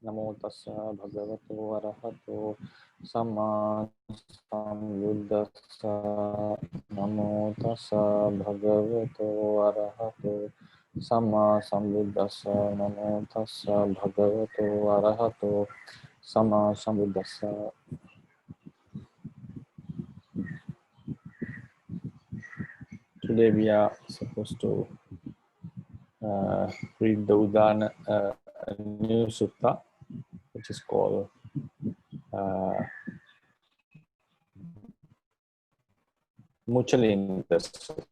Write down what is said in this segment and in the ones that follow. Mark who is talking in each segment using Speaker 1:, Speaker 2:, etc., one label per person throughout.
Speaker 1: Namo tassa bhagavato arahato samma sambuddhassa. Namo tassa bhagavato arahato samma sambuddhassa. Namo tassa bhagavato arahato samma sambuddhassa. Today we are supposed to read the Udāna, a new sutta, which is called Muchalinda Sutta.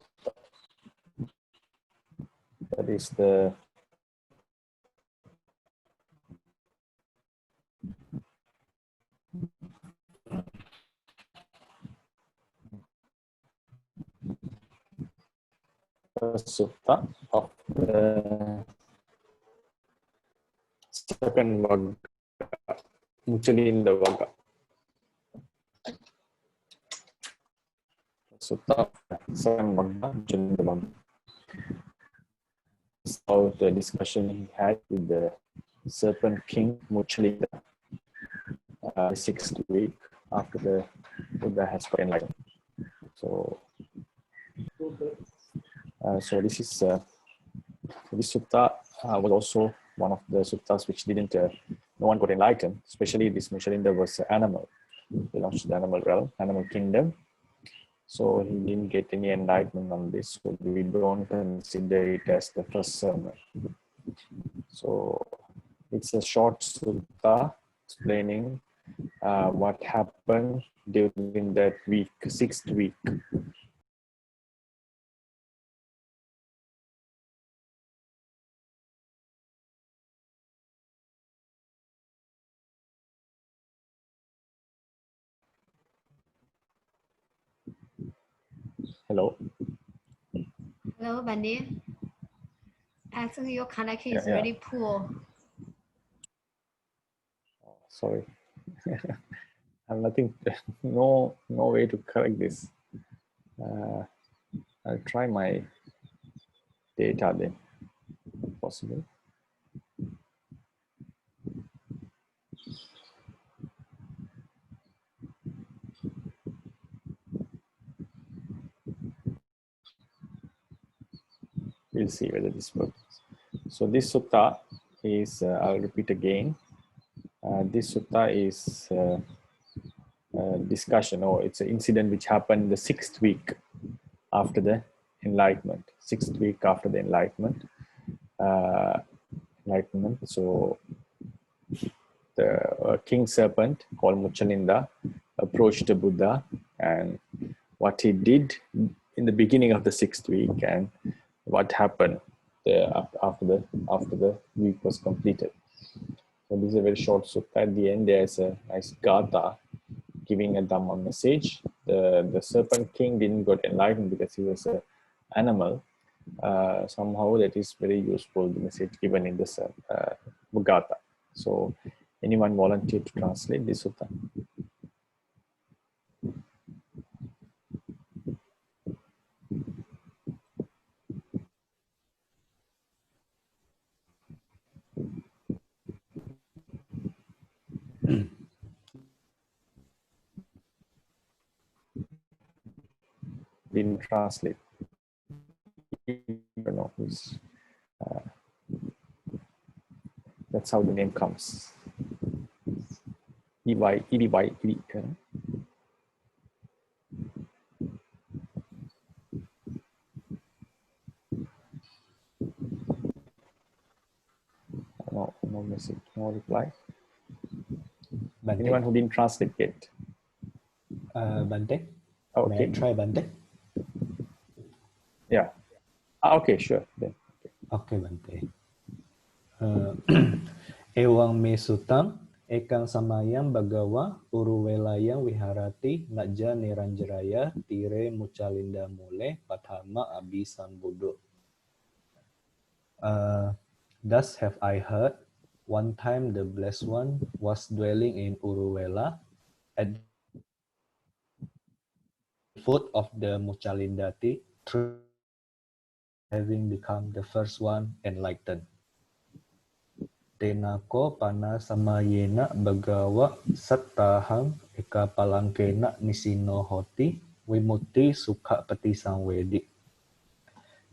Speaker 1: That is the first sutta of the second Vagga, Muchalinda Vagga. Sutta of the second Vagga, Muchalinda Vagga. So the discussion he had with the serpent king Muchalinda, the 6th week after the Buddha has got enlightened. So this is this sutta was also one of the suttas which didn't no one got enlightened. Especially this Muchalinda was an animal, belongs to the animal realm, animal kingdom. So he didn't get any enlightenment on this. So we don't consider it as the first sermon. So it's a short sutta explaining what happened during that week, 6th week. Hello.
Speaker 2: Hello, Bhante. Actually, your connection is
Speaker 1: Yeah.
Speaker 2: really poor.
Speaker 1: Oh, sorry. I have nothing, no way to correct this. I'll try my data then, if possible. We'll see whether this works. So this sutta is, I'll repeat again. This sutta is a discussion, or it's an incident which happened the 6th week after the enlightenment. 6th week after the enlightenment. So the king serpent called Muchalinda approached the Buddha, and what he did in the beginning of the 6th week and what happened after the week was completed. So this is a very short sutta. At the end, there's a nice gatha giving a Dhamma message. The serpent king didn't get enlightened because he was an animal. Somehow that is very useful, the message given in this gatha. So anyone volunteer to translate this sutta? Didn't translate. I don't know who's. That's how the name comes. EY. No message, no reply.
Speaker 3: Bhante?
Speaker 1: Anyone who didn't translate yet?
Speaker 3: Bhante?
Speaker 1: Okay.
Speaker 3: May I try, Bhante?
Speaker 1: Yeah. Okay, sure. Then.
Speaker 3: Okay, Bhante. Ewang me sutang ekang samayang bagawa uruwelayang wiharati naja niranjaraya tire Muchalinda mule pathama abhisambuddho. Thus have I heard, one time the Blessed One was dwelling in Uruvela at the foot of the Muchalindati, having become the first one enlightened. Tenako pana samayena bagawa sattahang eka palangkena nisino hoti vimutti sukha patisangvedi.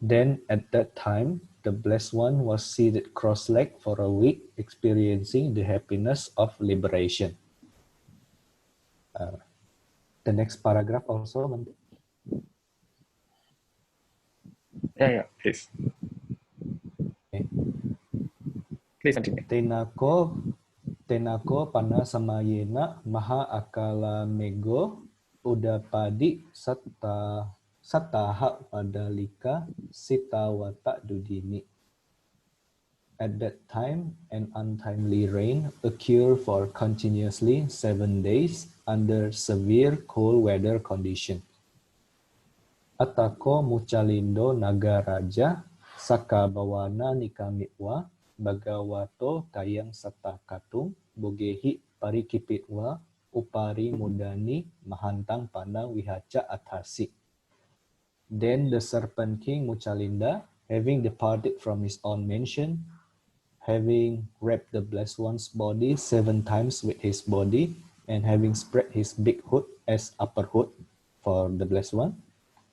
Speaker 3: Then at that time, the Blessed One was seated cross-legged for a week, experiencing the happiness of liberation. The next paragraph also, Bhante.
Speaker 1: Yeah, please.
Speaker 3: Okay.
Speaker 1: Please continue.
Speaker 3: Tenako pana samayena maha akala mego udapadi sataha padalika sitawata dudini. At that time, an untimely rain occurred for continuously 7 days under severe cold weather conditions. Atako mucalindo nagaraja sakabawana nikamitwa bagawato kayang satakatung bogehi parikipitwa upari mudani mahantang pandang wihaca atasi. Then the serpent king Muchalinda, having departed from his own mansion, having wrapped the Blessed One's body 7 times with his body, and having spread his big hood as upper hood for the Blessed One,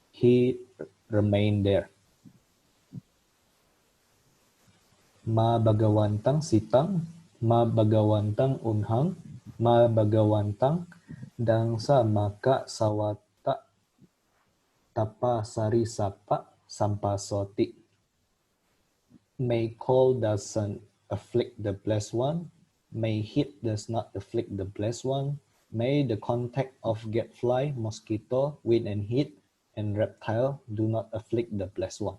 Speaker 3: he remained there. Ma bagawantang sitang, ma bagawantang unhang, ma bagawantang dangsa maka sawata tapa sari sapa sampasoti. May cold doesn't afflict the Blessed One, may heat does not afflict the Blessed One, may the contact of gadfly, mosquito, wind and heat, and reptile do not afflict the Blessed One.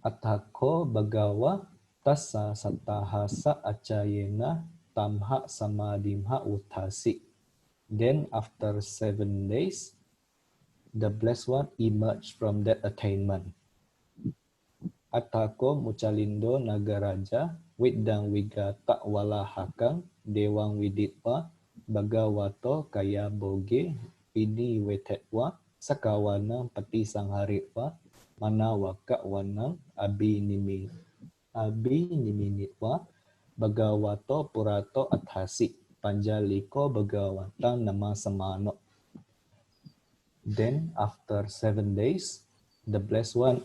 Speaker 3: Atako bagawa tassa satahasa acayena tamha samadimha utasi. Then after 7 days, the Blessed One emerged from that attainment. Atako mucalindo nagaraja widdang wigata walahakang dewang widitwa bagawato kaya boge pini wetetwa sakawana pati sangharitwa manawaka wanang abiniminitwa bagawato purato athasi panjaliko bagawatang nama samano. Then after 7 days, the Blessed One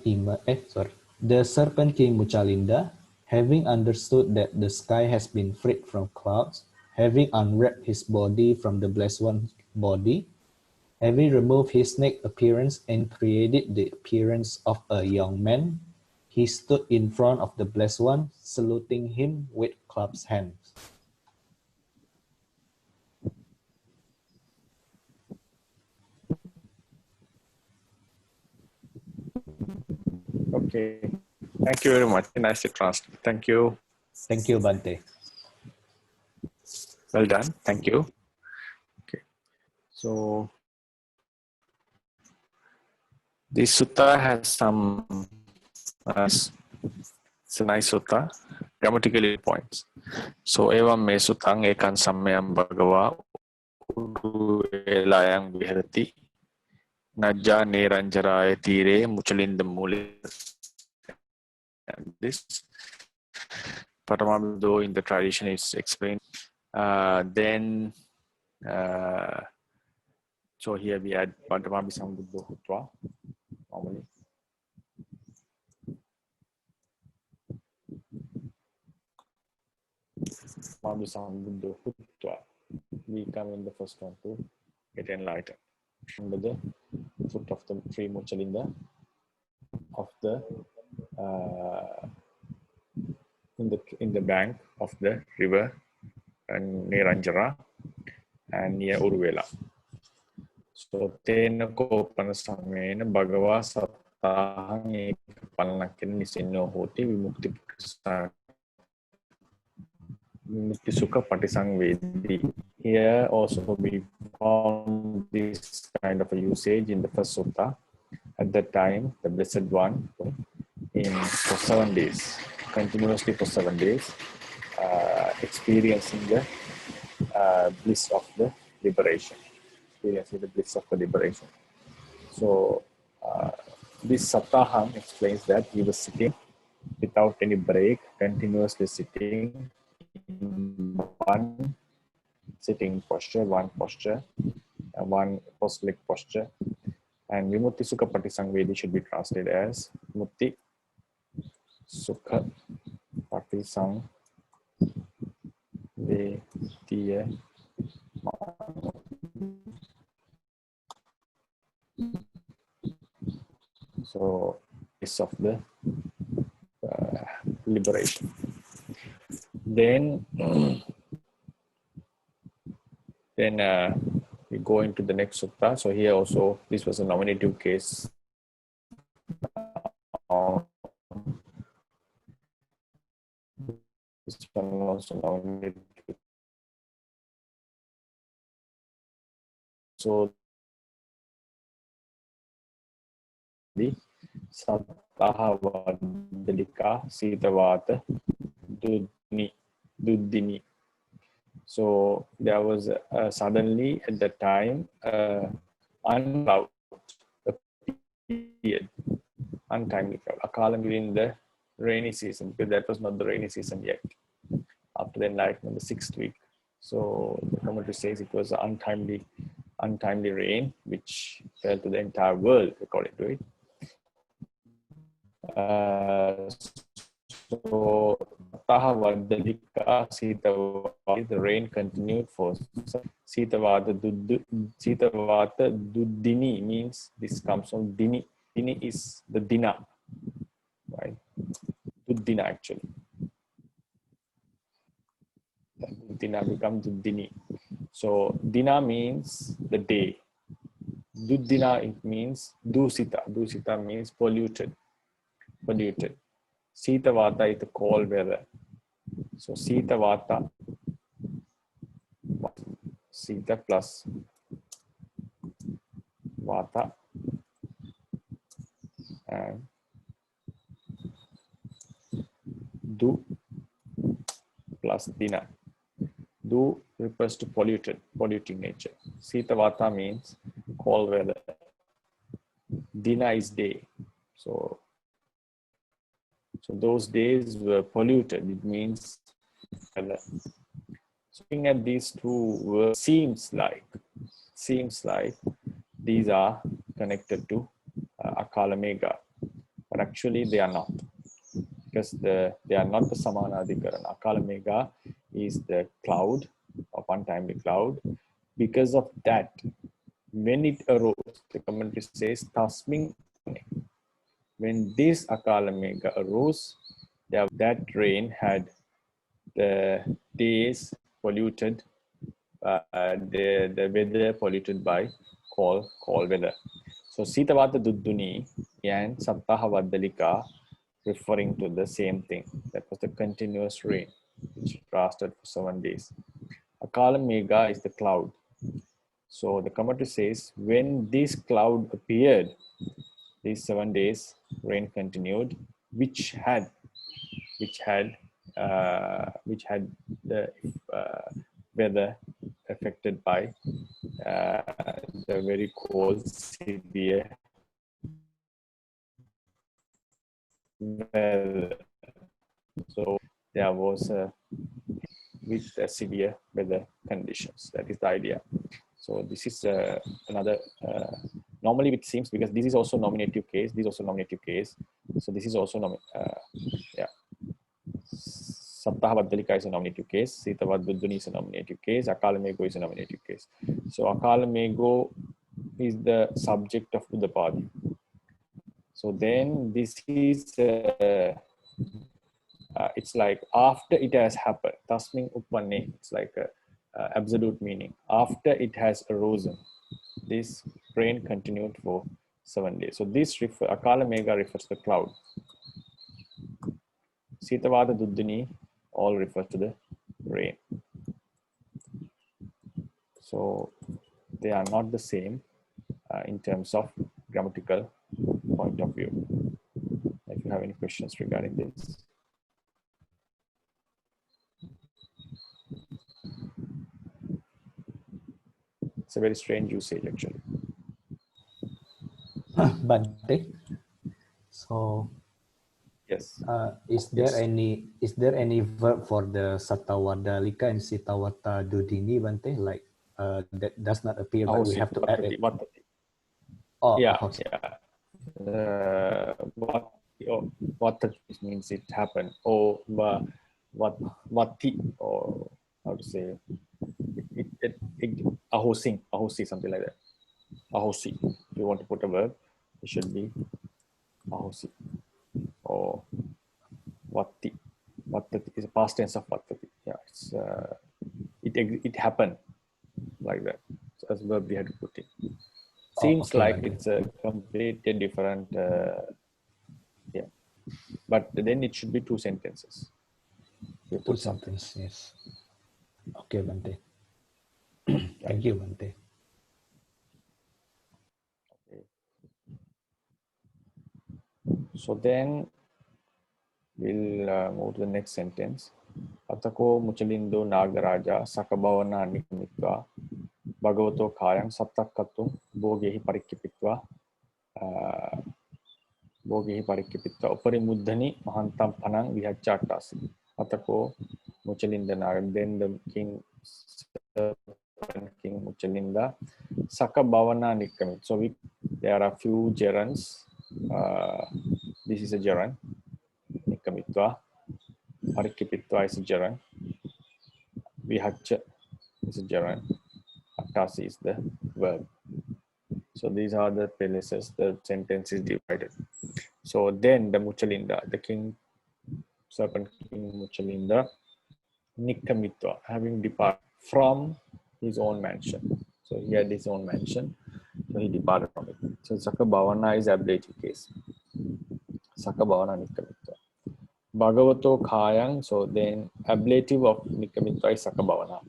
Speaker 3: the serpent king Muchalinda, having understood that the sky has been freed from clouds, having unwrapped his body from the Blessed One's body, having removed his naked appearance and created the appearance of a young man, he stood in front of the Blessed One, saluting him with clasped hands.
Speaker 1: Okay. Thank you very much. Nice to translate. Thank you.
Speaker 3: Thank you, Bhante.
Speaker 1: Well done. Thank you. Okay. So this sutta has some it's a nice sutta, grammatically points. So evam me sutang ekan sammayam bhagava uduelayang viharati najja neranjaraya tire muchalinda mule. This Paramabhudo in the tradition is explained. Then so here we add Paramabhudo Hutva normally. Paramabhudo Hutva. We come in the first one to get enlightened. Under the foot of the tree Muchalinda of the in the bank of the river near Anjara and near Uruvela. So tenako panasamena bhagava sattahang ekapalanakkena nisino hoti vimukti sukha patisangvedi. Here also we found this kind of a usage in the first sutta. At that time, the Blessed One for 7 days, continuously for 7 days, experiencing the bliss of the liberation. Experiencing the bliss of the liberation. So this Sattahang explains that he was sitting without any break, continuously sitting in one sitting posture, one posture, one post-leg posture. And Vimutti Sukha Patisangvedi should be translated as Mutti Sukha Patisangvediya. So, it's of the liberation. Then we go into the next sutta. So here also, this was a nominative case. This one also nominative. So the Sattaha Vadalika Sitavata Duddini. So there was suddenly at that time uncloud appeared, untimely cloud, Akalam during the rainy season, because that was not the rainy season yet. After the enlightenment, the 6th week. So the commentary says it was untimely rain which fell to the entire world according to it. So the rain continued for Sitavata Duddini means this comes from Dini. Dini is the Dina, right? Duddina actually. Duddina becomes Duddini. So Dina means the day. Duddina it means Dusita. Dusita means polluted. Sitavata is the cold weather. So Sitavata, Sita plus Vata and Du plus Dina. Du refers to polluting nature. Sitavata means cold weather. Dina is day. So those days were polluted. It means weather. So looking at these two words, seems like these are connected to Akala Megha, but actually they are not, because they are not the Samanadhikaran. Akala Megha is the cloud, of untimely cloud. Because of that, when it arose, the commentary says, Tasming, when this Akala Megha arose, that rain had the days polluted, the weather polluted by cold weather. So Sitavata Dudduni and Sattaha Vadalika referring to the same thing. That was the continuous rain which lasted for 7 days. Akala Megha is the cloud. So the commentary says, when this cloud appeared, these 7 days rain continued, which had the weather affected by the very cold, severe weather. So there was with severe weather conditions. That is the idea. So this is another. Normally it seems, because this is also nominative case. This is also nominative case. So this is also Sattaha Vadalika is a nominative case. Sitavad Dudduni is a nominative case. Akala Megha is a nominative case. So Akala Megha is the subject of Udapadi. So then this is it's like after it has happened. Tasming Uppanne. It's like a absolute meaning. After it has arisen, this rain continued for 7 days. So this Akala Megha refers to the cloud. Sitavada Duddini all refers to the rain. So they are not the same in terms of grammatical point of view. If you have any questions regarding this. It's a very strange usage actually.
Speaker 3: Bhante. So
Speaker 1: Yes.
Speaker 3: Is there
Speaker 1: Yes.
Speaker 3: any verb for the Satawadalika and Sitawata Dudini, Bante? Like that does not appear, but we
Speaker 1: Ahosi,
Speaker 3: have to add it.
Speaker 1: Vatati.
Speaker 3: Oh,
Speaker 1: Yeah,
Speaker 3: ahosi.
Speaker 1: yeah. Vatati means it happened. Or vati, or how to say ahosi, something like that. Ahosi. If you want to put a verb, it should be ahosi or vati. Vatati is a past tense of vatati. Yeah, it happened like that. So as verb we had to put it. Seems
Speaker 3: Okay,
Speaker 1: like
Speaker 3: Bante.
Speaker 1: it's a completely different. Yeah, but then it should be two sentences. You
Speaker 3: Two
Speaker 1: put something.
Speaker 3: sentences. Yes. Okay, Bante.
Speaker 1: Yeah.
Speaker 3: Thank you, Bante.
Speaker 1: Okay. So then we'll move to the next sentence. Atako muchalindo nagaraja sakabhavana nikmitva bhagavato kayam sattakkatum bhogehi parikipitva bhogehi parikipitva upari muddhani mahantam panang vihachchattasi. Atako muchalinda nagar. Then the king Muchalinda sakabhavana nikkamit. So there are few gerunds. This is a gerund. Nikkamitva. Parikipitva is a gerund. Vihacha is a gerund. Attasi is the verb. So these are the places the sentence is divided. So then the Muchalinda, the king, serpent king Muchalinda, Nikkamitva, having departed from his own mansion. So he had his own mansion. So he departed from it. So Sakabhavana is ablative case. Sakabhavana Nikkamitva. Bhagavato Khayang, so then ablative of Nikkamitva is Sakabhavana.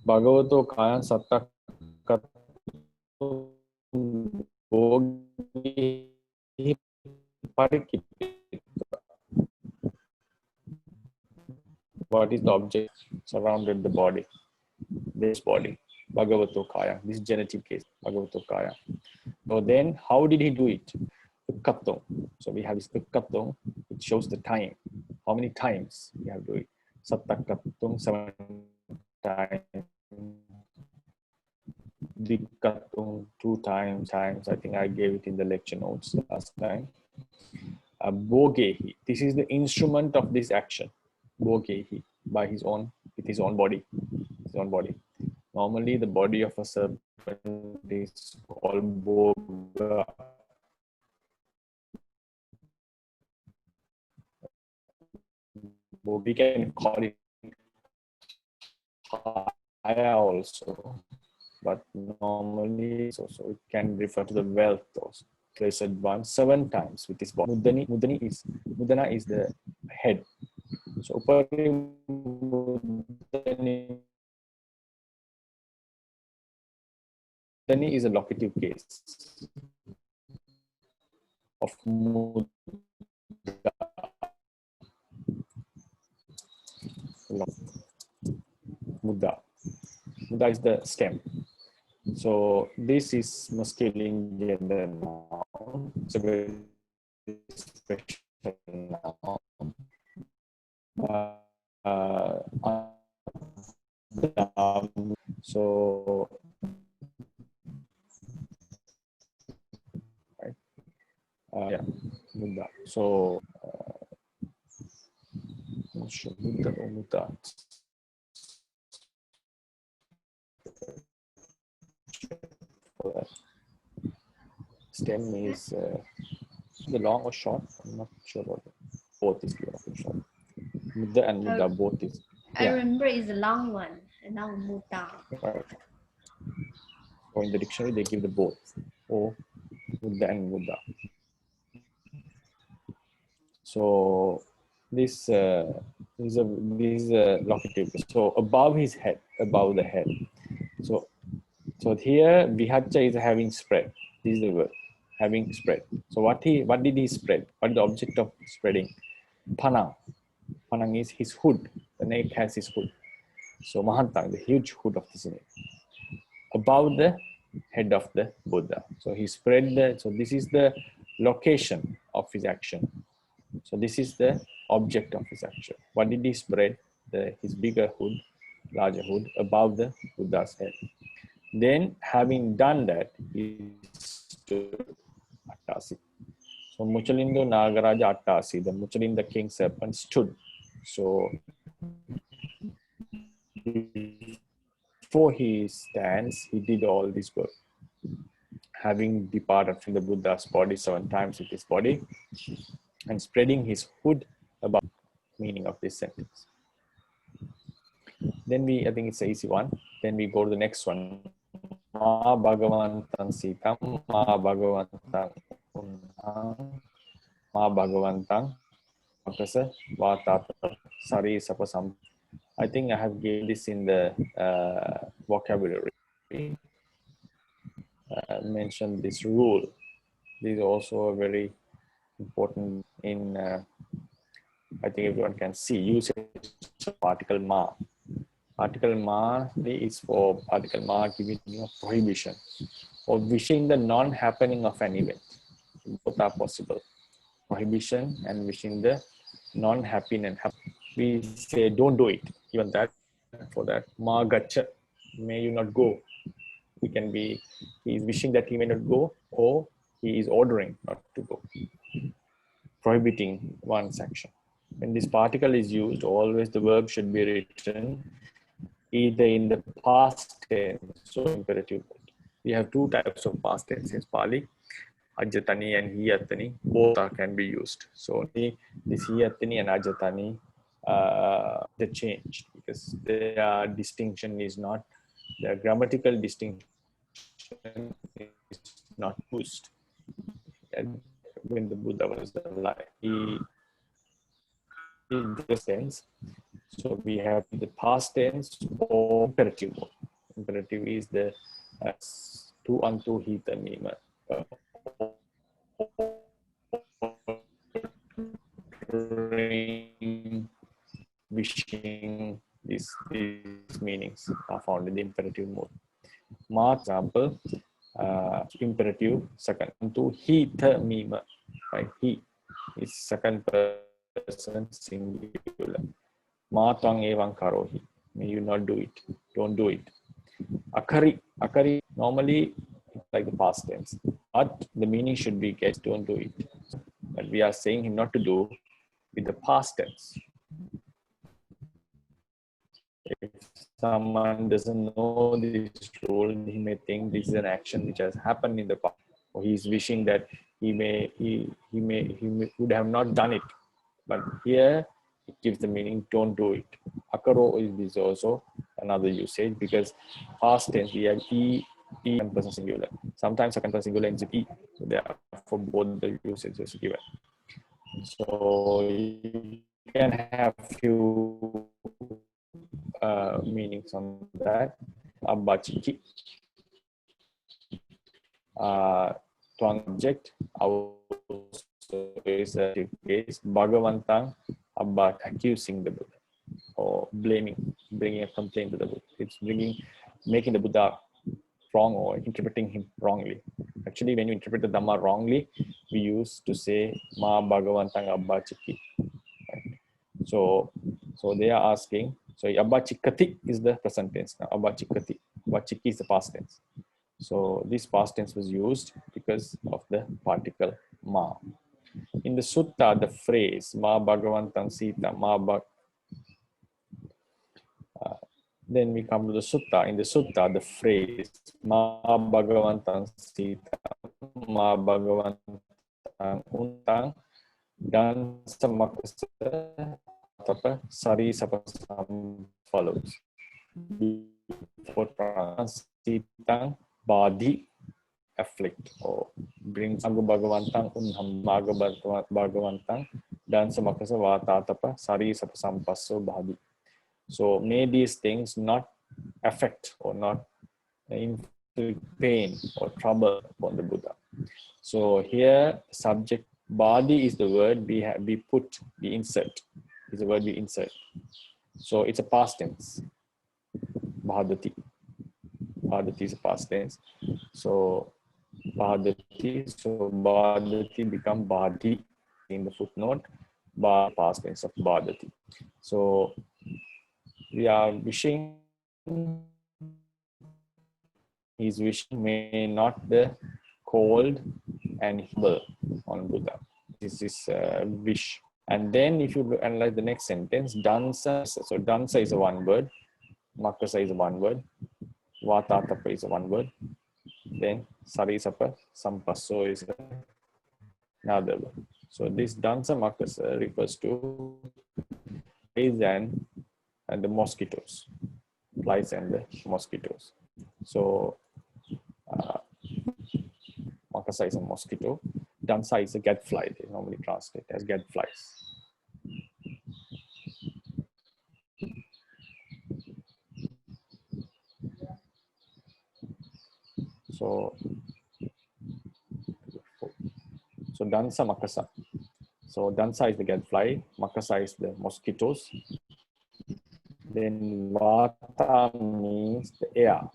Speaker 1: Bhagavato Khayang Sattakkatum Bhogehi Parikipitva. What is the object surrounded the body? This body. Bhagavato Kaya. This is genitive case. Bhagavato Kaya. So then how did he do it? Ukkatum. So we have this ukkatum. It shows the time. How many times we have to do it? Sattakkatum 7 times. Dikkatum 2 times. I think I gave it in the lecture notes last time. Bhogehi. This is the instrument of this action. Bhogehi. By his own, with his own body. His own body. Normally, the body of a serpent is called bhoga. We can call it kaya also, but normally so it can refer to the wealth also. There's advanced 7 times with this body. Mudana is the head. So upari Mudani is a locative case of Mudda. Mudda is the stem. So this is masculine gender noun. It's a very special noun. So right. Yeah, Mudda. So Mudda or Mudda. Stem is the long or short. I'm not sure about it. Both is long or short. Mudda and Mudda both is.
Speaker 2: I remember it's a long one, a long Mudda.
Speaker 1: Right. So in the dictionary they give the both, or Mudda and Mudda. So this is a locative. So above his head, above the head. So here Vihacha is having spread. This is the word, having spread. So what did he spread? What is the object of spreading? Panang. Panang is his hood. The neck has his hood. So Mahantang, the huge hood of the snake, above the head of the Buddha. So he spread so this is the location of his action. So this is the object of his action. What did he spread? His bigger hood, larger hood above the Buddha's head. Then having done that, he stood Attasi. So Muchalindo Nagaraja Attasi, the Muchalinda king serpent, stood. So before he stands, he did all this work. Having departed from the Buddha's body 7 times with his body and spreading his hood above the meaning of this sentence. Then I think it's an easy one. Then we go to the next one. Ma Bhagavantang Sitam, Ma Bhagavantang Unhang, Ma Bhagavantang Makasa Vatata Sari Sapasam. I think I have given this in the vocabulary. Mentioned this rule. This is also a very important in, I think everyone can see, usage of particle ma. Particle ma is for particle ma giving a prohibition or wishing the non-happening of an event. Both are possible. Prohibition and wishing the non-happening. We say don't do it. Even that, for that, ma gacha, may you not go. He can be, he is wishing that he may not go, or he is ordering not to go, prohibiting one's action. When this particle is used, always the verb should be written either in the past tense or imperative mode. We have 2 types of past tense in Pāli, ajatani and hiyatani. Both can be used. So this hiyatani and ajatani, they changed because their distinction is not, the grammatical distinction is not used. And when the Buddha was alive, he in the sense. So we have the past tense or imperative mode. Imperative is the tu antu hita nima. Wishing, these meanings are found in the imperative mode. Ma example, imperative second. Antu hita nima. Right? He is second person singular. Matang evang karohi. May you not do it. Don't do it. Akari. Akari normally it's like the past tense. But the meaning should be guess, don't do it. But we are saying him not to do with the past tense. If someone doesn't know this rule, he may think this is an action which has happened in the past. Or he is wishing that he would have not done it. But here it gives the meaning don't do it. Akaro is also another usage because past tense we have e second person singular. Sometimes second person singular ends with e. So therefore both the usages given. So you can have few meanings on that. Abbachiki. Twang object. Is a case. Bhagavantang about accusing the Buddha or blaming, bringing a complaint to the Buddha. It's making the Buddha wrong or interpreting him wrongly. Actually, when you interpret the Dhamma wrongly, we used to say Ma Bhagavantang Abba Chikki. Right? So they are asking. So Abba Chikkati is the present tense now. Abba Chikkati. Abba Chikki is the past tense. So this past tense was used because of the particle Ma. In the sutta, the phrase Ma Bhagavantang Sita, then we come to the sutta. In the sutta, the phrase Ma Bhagavantang Sita, Ma Bhagavantang Untang, dan semakasa sari sapasam follows. For Sitang body afflict or brings Anggu Bhagavantang Unham Bhagavantang dan semakasa vatatapa sari sapasampasso bhadi. So may these things not affect or not inflict pain or trouble upon the Buddha. So here subject body is the word we put, we insert. Is the word we insert. So it's a past tense. Bhadati. Bhadati is a past tense. So Bhadati become Bhadi in the footnote. past tense of Bhadati. So we are wishing, his wishing may not the cold and humble on Buddha. This is wish. And then if you analyze the next sentence, dansa. So dansa is a one word, makasa is a one word, vatatapa is a one word, then sarisapa sampasso is another word. So this dansa makasa refers to flies and the mosquitoes, flies and the mosquitoes. So makasa is a mosquito, dansa is a gadfly. They normally translate as gadflies. So dansa makasa. So dansa is the gadfly, makasa is the mosquitoes. Then vata means the air.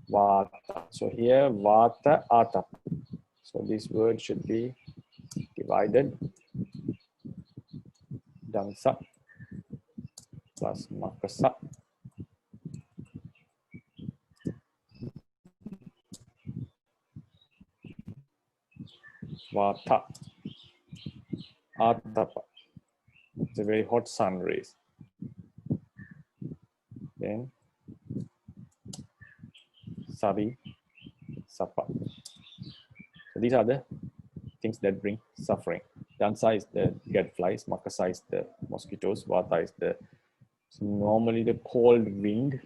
Speaker 1: Vata. So here vata atapa. So this word should be divided. Dansa plus makasa. Vata atapa. It's a very hot sun rays. Then Savi Sapa. So these are the things that bring suffering. Dansa is the gadflies, makasa is the mosquitoes, vata is the normally the cold wind.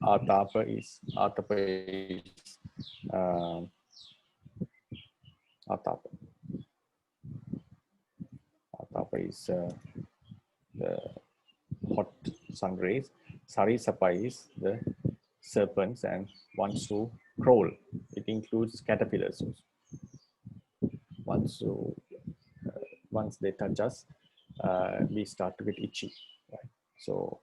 Speaker 1: Atapa is the hot sun rays. Sarisapa is the serpents and ones who crawl. It includes caterpillars. Once they touch us, we start to get itchy. Right? So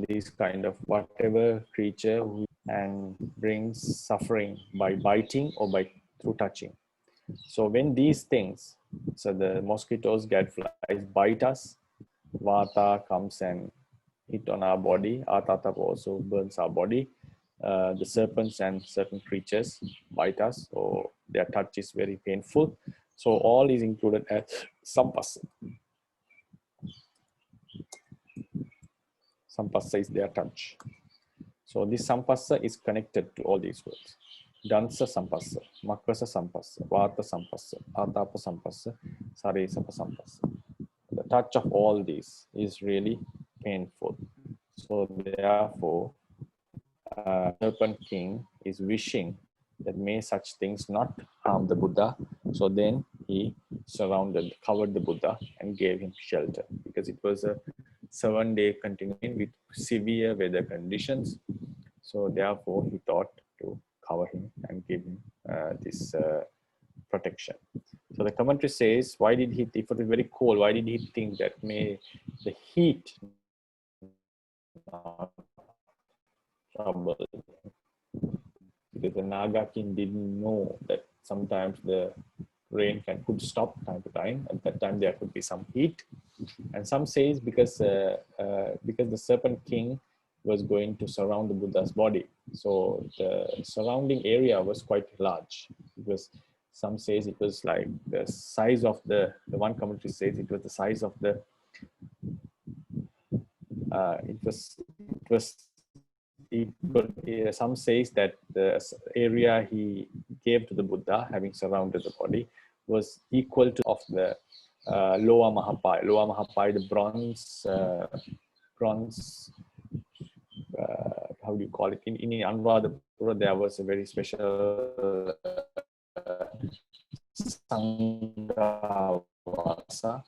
Speaker 1: this kind of whatever creature and brings suffering by biting or through touching. So when these things, so the mosquitoes, gadflies bite us, vata comes and hit on our body, atapa also burns our body. The serpents and certain creatures bite us, or their touch is very painful. So all is included as sampasa. Sampasa is their touch. So this sampasa is connected to all these words. Dansa sampasa, makasa sampasa, vata sampasa, atapa sampasa, sarisapa sampasa. The touch of all these is really painful. So therefore, Serpent King is wishing that may such things not harm the Buddha. So then he covered the Buddha and gave him shelter, because it was a 7-day continuing with severe weather conditions. So therefore he thought to cover him and give him this protection. So the commentary says, why did he, if it was very cold, why did he think that may the heat trouble? Because the Naga king didn't know that sometimes the rain could stop time to time. At that time there could be some heat. And some says because the Serpent King was going to surround the Buddha's body. So the surrounding area was quite large. It was, some says it was like the size of the one commentary says it was the size of the, some says that the area he gave to the Buddha, having surrounded the body, was equal to of the Lower Mahapai. Lower Mahapai, the bronze, how do you call it? In Anuradhapura, there was a very special Sanghavasa.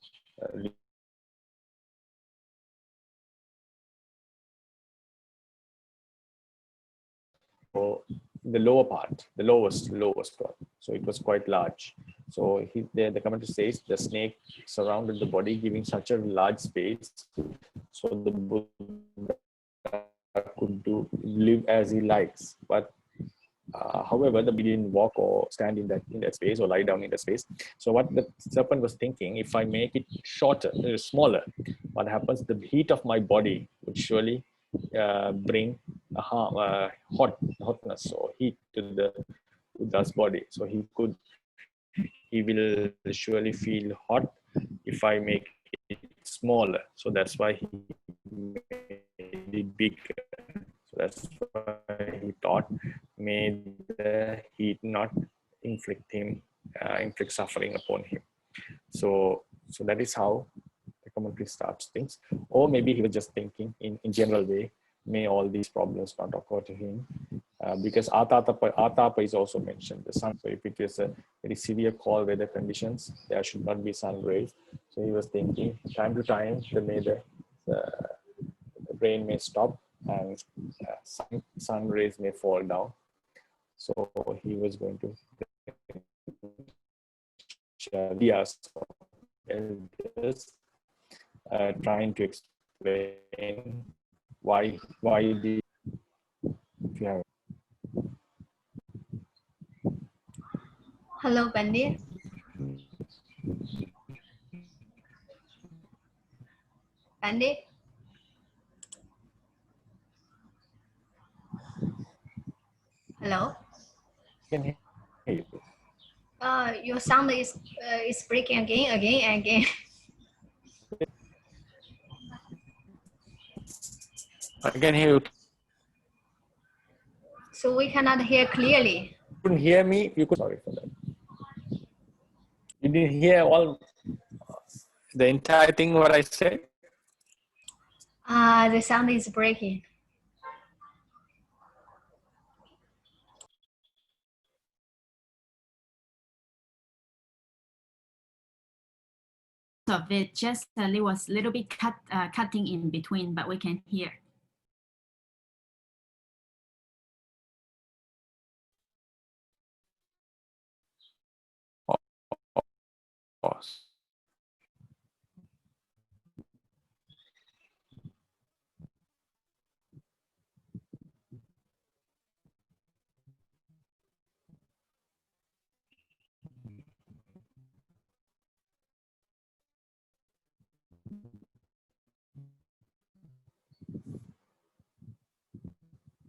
Speaker 1: The lower part, the lowest part. So it was quite large. So the commentary says the snake surrounded the body, giving such a large space, so the Buddha could live as he likes. But However, the bee didn't walk or stand in that space or lie down in that space. So what the serpent was thinking, if I make it shorter, smaller, what happens? The heat of my body would surely bring a hotness or heat to the Buddha's body. So he will surely feel hot if I make it smaller. So that's why he made it bigger. So that's why he thought, may the heat not inflict suffering upon him. So that is how the commentary starts things. Or maybe he was just thinking in general way, may all these problems not occur to him. Because atapa is also mentioned, the sun. So if it is a very severe cold weather conditions, there should not be sun rays. So he was thinking, time to time, the rain may stop and sun rays may fall down. So he was going to ideas of elders, trying to explain why the. If you have.
Speaker 2: Hello, Bhante. Bhante. Hello.
Speaker 1: Can hear you.
Speaker 2: Your sound is breaking again and again.
Speaker 1: I can hear you.
Speaker 2: So we cannot hear clearly.
Speaker 1: You couldn't hear me. You could. Sorry for that. You didn't hear all the entire thing what I said.
Speaker 2: The sound is breaking.
Speaker 4: Of it, just it was a little bit cutting in between, but we can hear.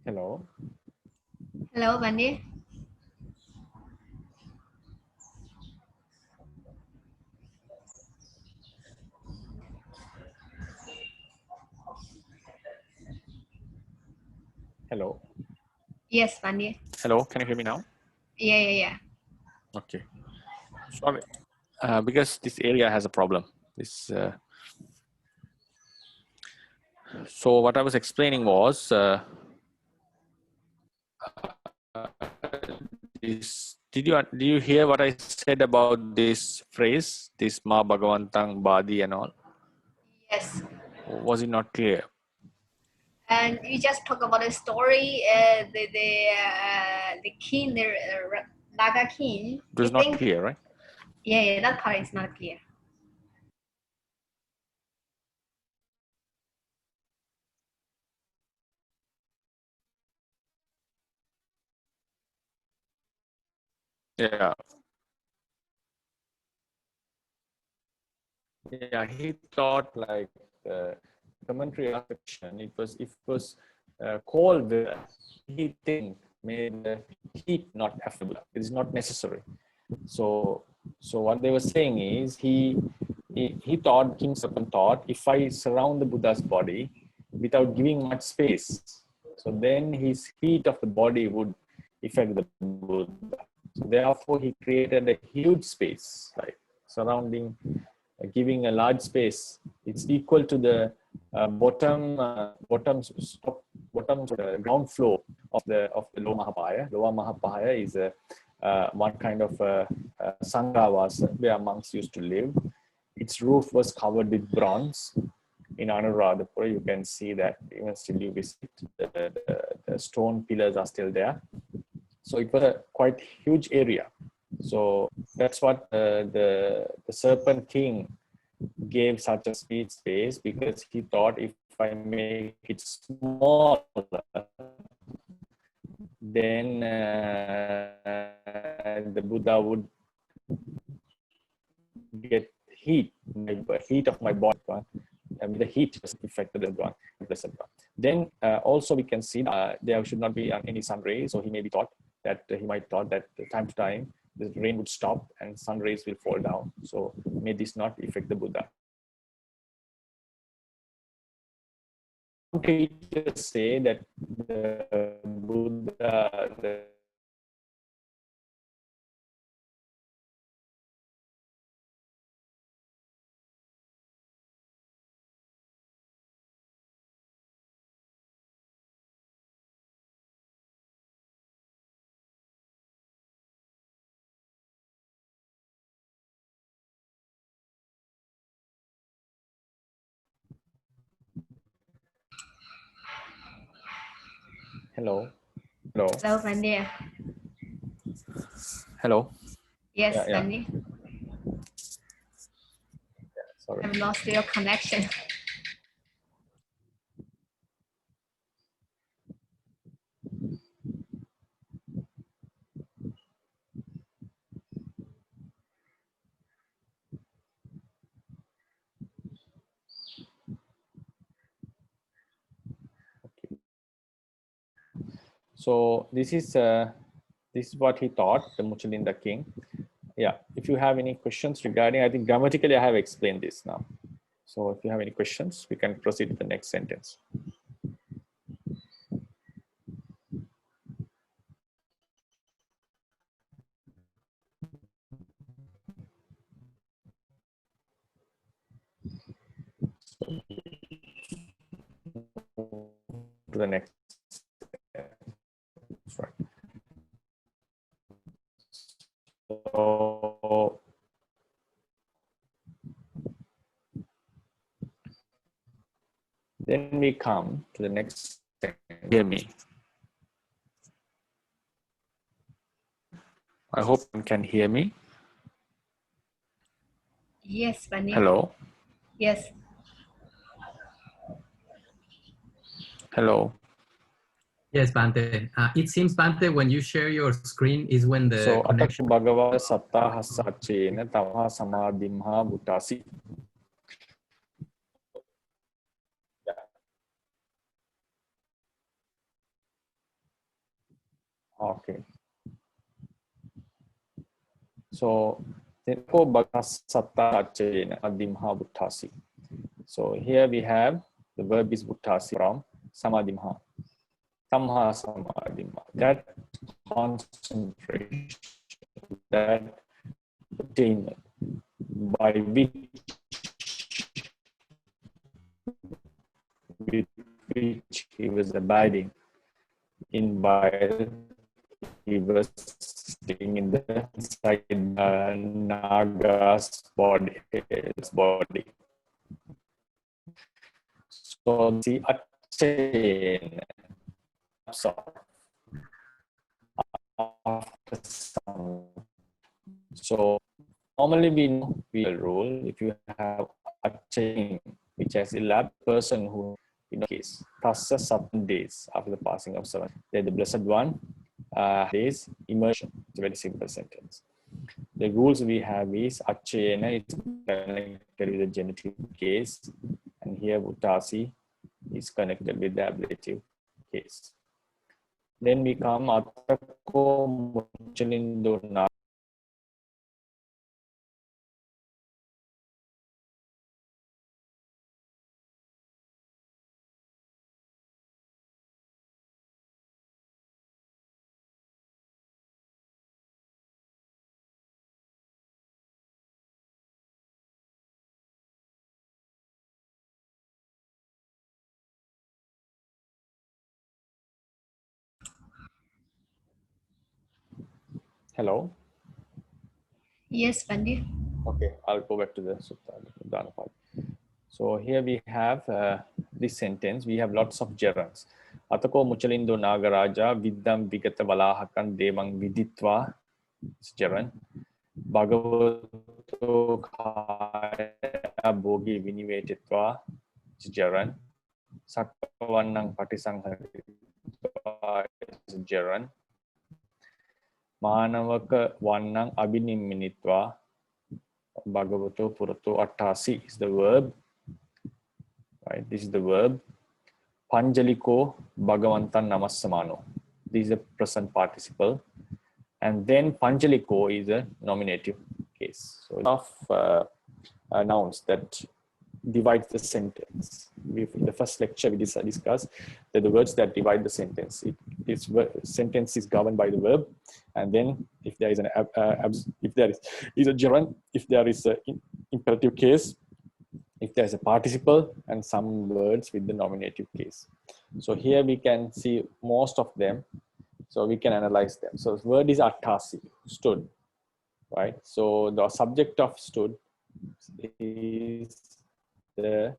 Speaker 1: Hello.
Speaker 2: Hello, Bhante.
Speaker 1: Hello.
Speaker 2: Yes, Bhante.
Speaker 1: Hello. Can you hear me now?
Speaker 2: Yeah.
Speaker 1: Okay. Sorry. Because this area has a problem. So what I was explaining was did you hear what I said about this phrase, this Ma Bhagavantang Badi and all?
Speaker 2: Yes.
Speaker 1: Was it not clear?
Speaker 2: And you just talk about the story, the king, the Naga king.
Speaker 1: It was not clear, right?
Speaker 2: Yeah, that part is not clear.
Speaker 1: Yeah. Yeah, he thought like commentary action. It was cold weather. He think made the heat not affable. It is not necessary. So what they were saying is he thought, King Serpent thought, if I surround the Buddha's body without giving much space, so then his heat of the body would affect the Buddha. So therefore he created a huge space, like surrounding, giving a large space. It's equal to the bottom ground floor of the Lower Mahapaya. Lower Mahapaya is one kind of sanghavasa where monks used to live. Its roof was covered with bronze. In Anuradhapura, you can see that even still you visit, the stone pillars are still there. So it was a quite huge area. So that's what the Serpent King gave such a space, because he thought, if I make it smaller, then the Buddha would get heat of my body, the heat affected the one, blessed one. Then also we can see there should not be any sun rays, so he might thought that time to time the rain would stop and sun rays will fall down. So may this not affect the Buddha. Teachers say that the Buddha, hello.
Speaker 2: Hello, Bhante.
Speaker 1: Hello.
Speaker 2: Yes,
Speaker 1: Yeah.
Speaker 2: Bhante.
Speaker 1: Sorry.
Speaker 2: I've lost your connection.
Speaker 1: So this is what he taught, the Muchalinda king. Yeah, if you have any questions regarding, I think grammatically I have explained this now. So if you have any questions, we can proceed to the next sentence. To the next. Right. So then we come to the next. Hear me. I hope you can hear me.
Speaker 2: Yes, Bhante.
Speaker 1: Hello.
Speaker 2: Yes.
Speaker 1: Hello.
Speaker 5: Yes, Bhante. It seems, Bhante, when you share your screen is when the
Speaker 1: So
Speaker 5: connection.
Speaker 1: Bhagava Satta Hasachena Tamaha Samadhimha Bhutasi. Okay. So so here we have the verb is Bhuttasi from Samadhimha. Tamha Samadhimha. That concentration, that attainment by which he was abiding in while he was staying in the inside Naga's body. So the attain after some. So normally we know the rule if you have a chain which has 11 person who in the case Tassa 7 days after the passing of 7, then the blessed one days immersion. It's a very simple sentence. The rules we have is Achayana is connected with the genitive case, and here Bhuttasi is connected with the ablative case. Then we come Atako Muchalindo Na. Hello.
Speaker 2: Yes, Bhante.
Speaker 1: Okay, I'll go back to the Udāna part. So here we have this sentence. We have lots of gerunds. Atako Muchalindo Nagaraja Viddam Vigata Valahakan Devang Viditva. It's gerund. Bhagavato Khaya Bhogi Vinivetitva. It's gerund. Sattavannang Patisanghritva. It's gerund. Manavaka Vannang Abhinimminitva Bhagavato Purato Attasi is the verb. Right, this is the verb. Panjaliko Bhagavantan Namassamano. This is a present participle. And then Panjaliko is a nominative case. So of nouns that divides the sentence. In the first lecture we discussed that the words that divide the sentence. This sentence is governed by the verb, and then if there is an if there is a gerund, if there is an imperative case, if there is a participle, and some words with the nominative case. So here we can see most of them. So we can analyze them. So the word is attasi, stood, right? So the subject of stood is the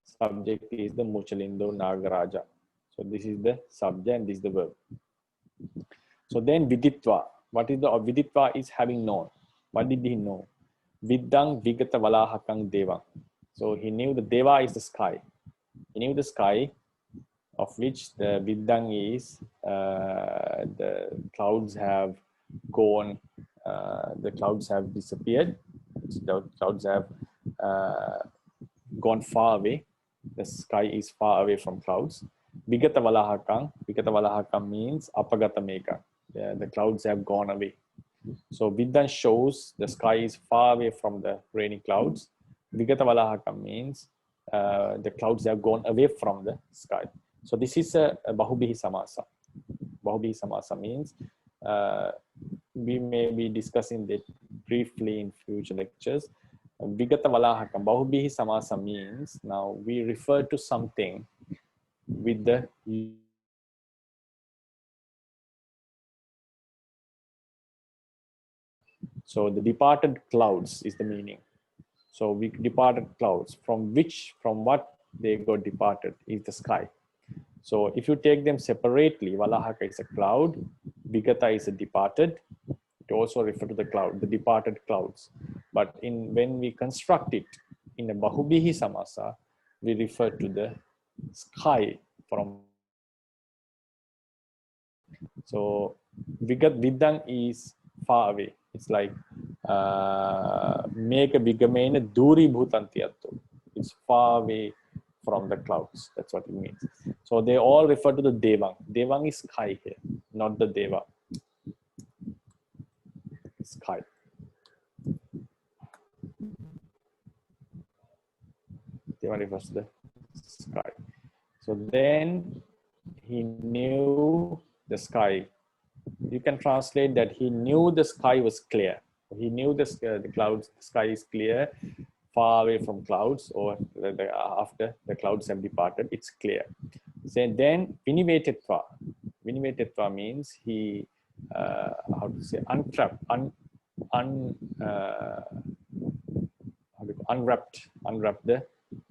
Speaker 1: subject is the Muchalindo Nagaraja. So this is the subject and this is the verb. So then viditva. What is the viditva? Is having known. What did he know? Viddang vigata valahakang devang. So he knew the deva is the sky. He knew the sky, of which the viddang is the clouds have gone, the clouds have disappeared. The clouds have gone far away. The sky is far away from clouds. Vigata valahakam means apagata meka. The clouds have gone away. So Viddan shows the sky is far away from the rainy clouds. Vigata valahakam means the clouds have gone away from the sky. So this is a Bahubihi Samasa. Bahubihi Samasa means we may be discussing that briefly in future lectures. Vigata valahakam, Bahubihi Samasa means now we refer to something with the so the departed clouds is the meaning. So we departed clouds from what they got departed is the sky. So if you take them separately, Valahaka is a cloud, Vigata is a departed. It also refers to the cloud, the departed clouds. But when we construct it in a Bahubihi Samasa, we refer to the sky from. So Viddang is far away. It's like make a bigamena duri bhutantiyattu. It's far away from the clouds. That's what it means. So they all refer to the devang. Devang is sky here, not the deva. Sky. Deva refers to the sky. So then he knew the sky. You can translate that he knew the sky was clear. He knew the clouds, the sky is clear, far away from clouds, or after the clouds have departed, it's clear. So then vinivetetva. Vinivetetva means he how to say unwrapped the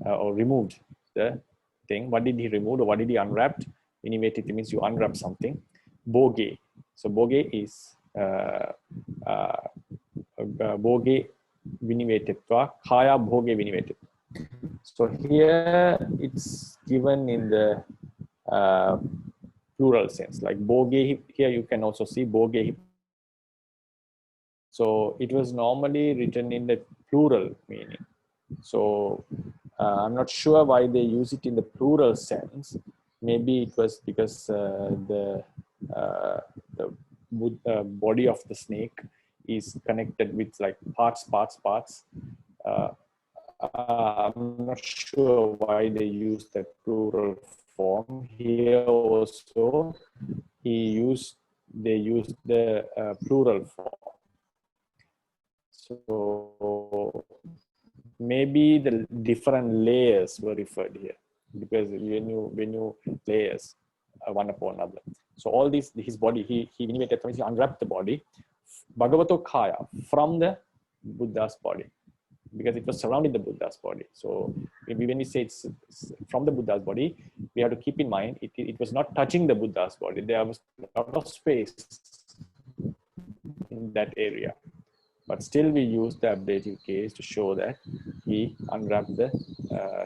Speaker 1: or removed the thing. What did he remove or what did he unwrap? Vinivetet means you unwrap something. Boge. So boge is boge vinivetetva, kaya bhoge vinivetet. So here it's given in the plural sense, like boge. Here you can also see boge. So it was normally written in the plural meaning. So I'm not sure why they use it in the plural sense. Maybe it was because the body of the snake is connected with like parts. I'm not sure why they use the plural form. Here also they used the plural form. So maybe the different layers were referred here, because when you layers one upon another. So all this, his body, he unwrapped the body, Bhagavato Kaya, from the Buddha's body, because it was surrounding the Buddha's body. So when we say it's from the Buddha's body, we have to keep in mind it was not touching the Buddha's body. There was a lot of space in that area. But still we use the ablative case to show that he unwrapped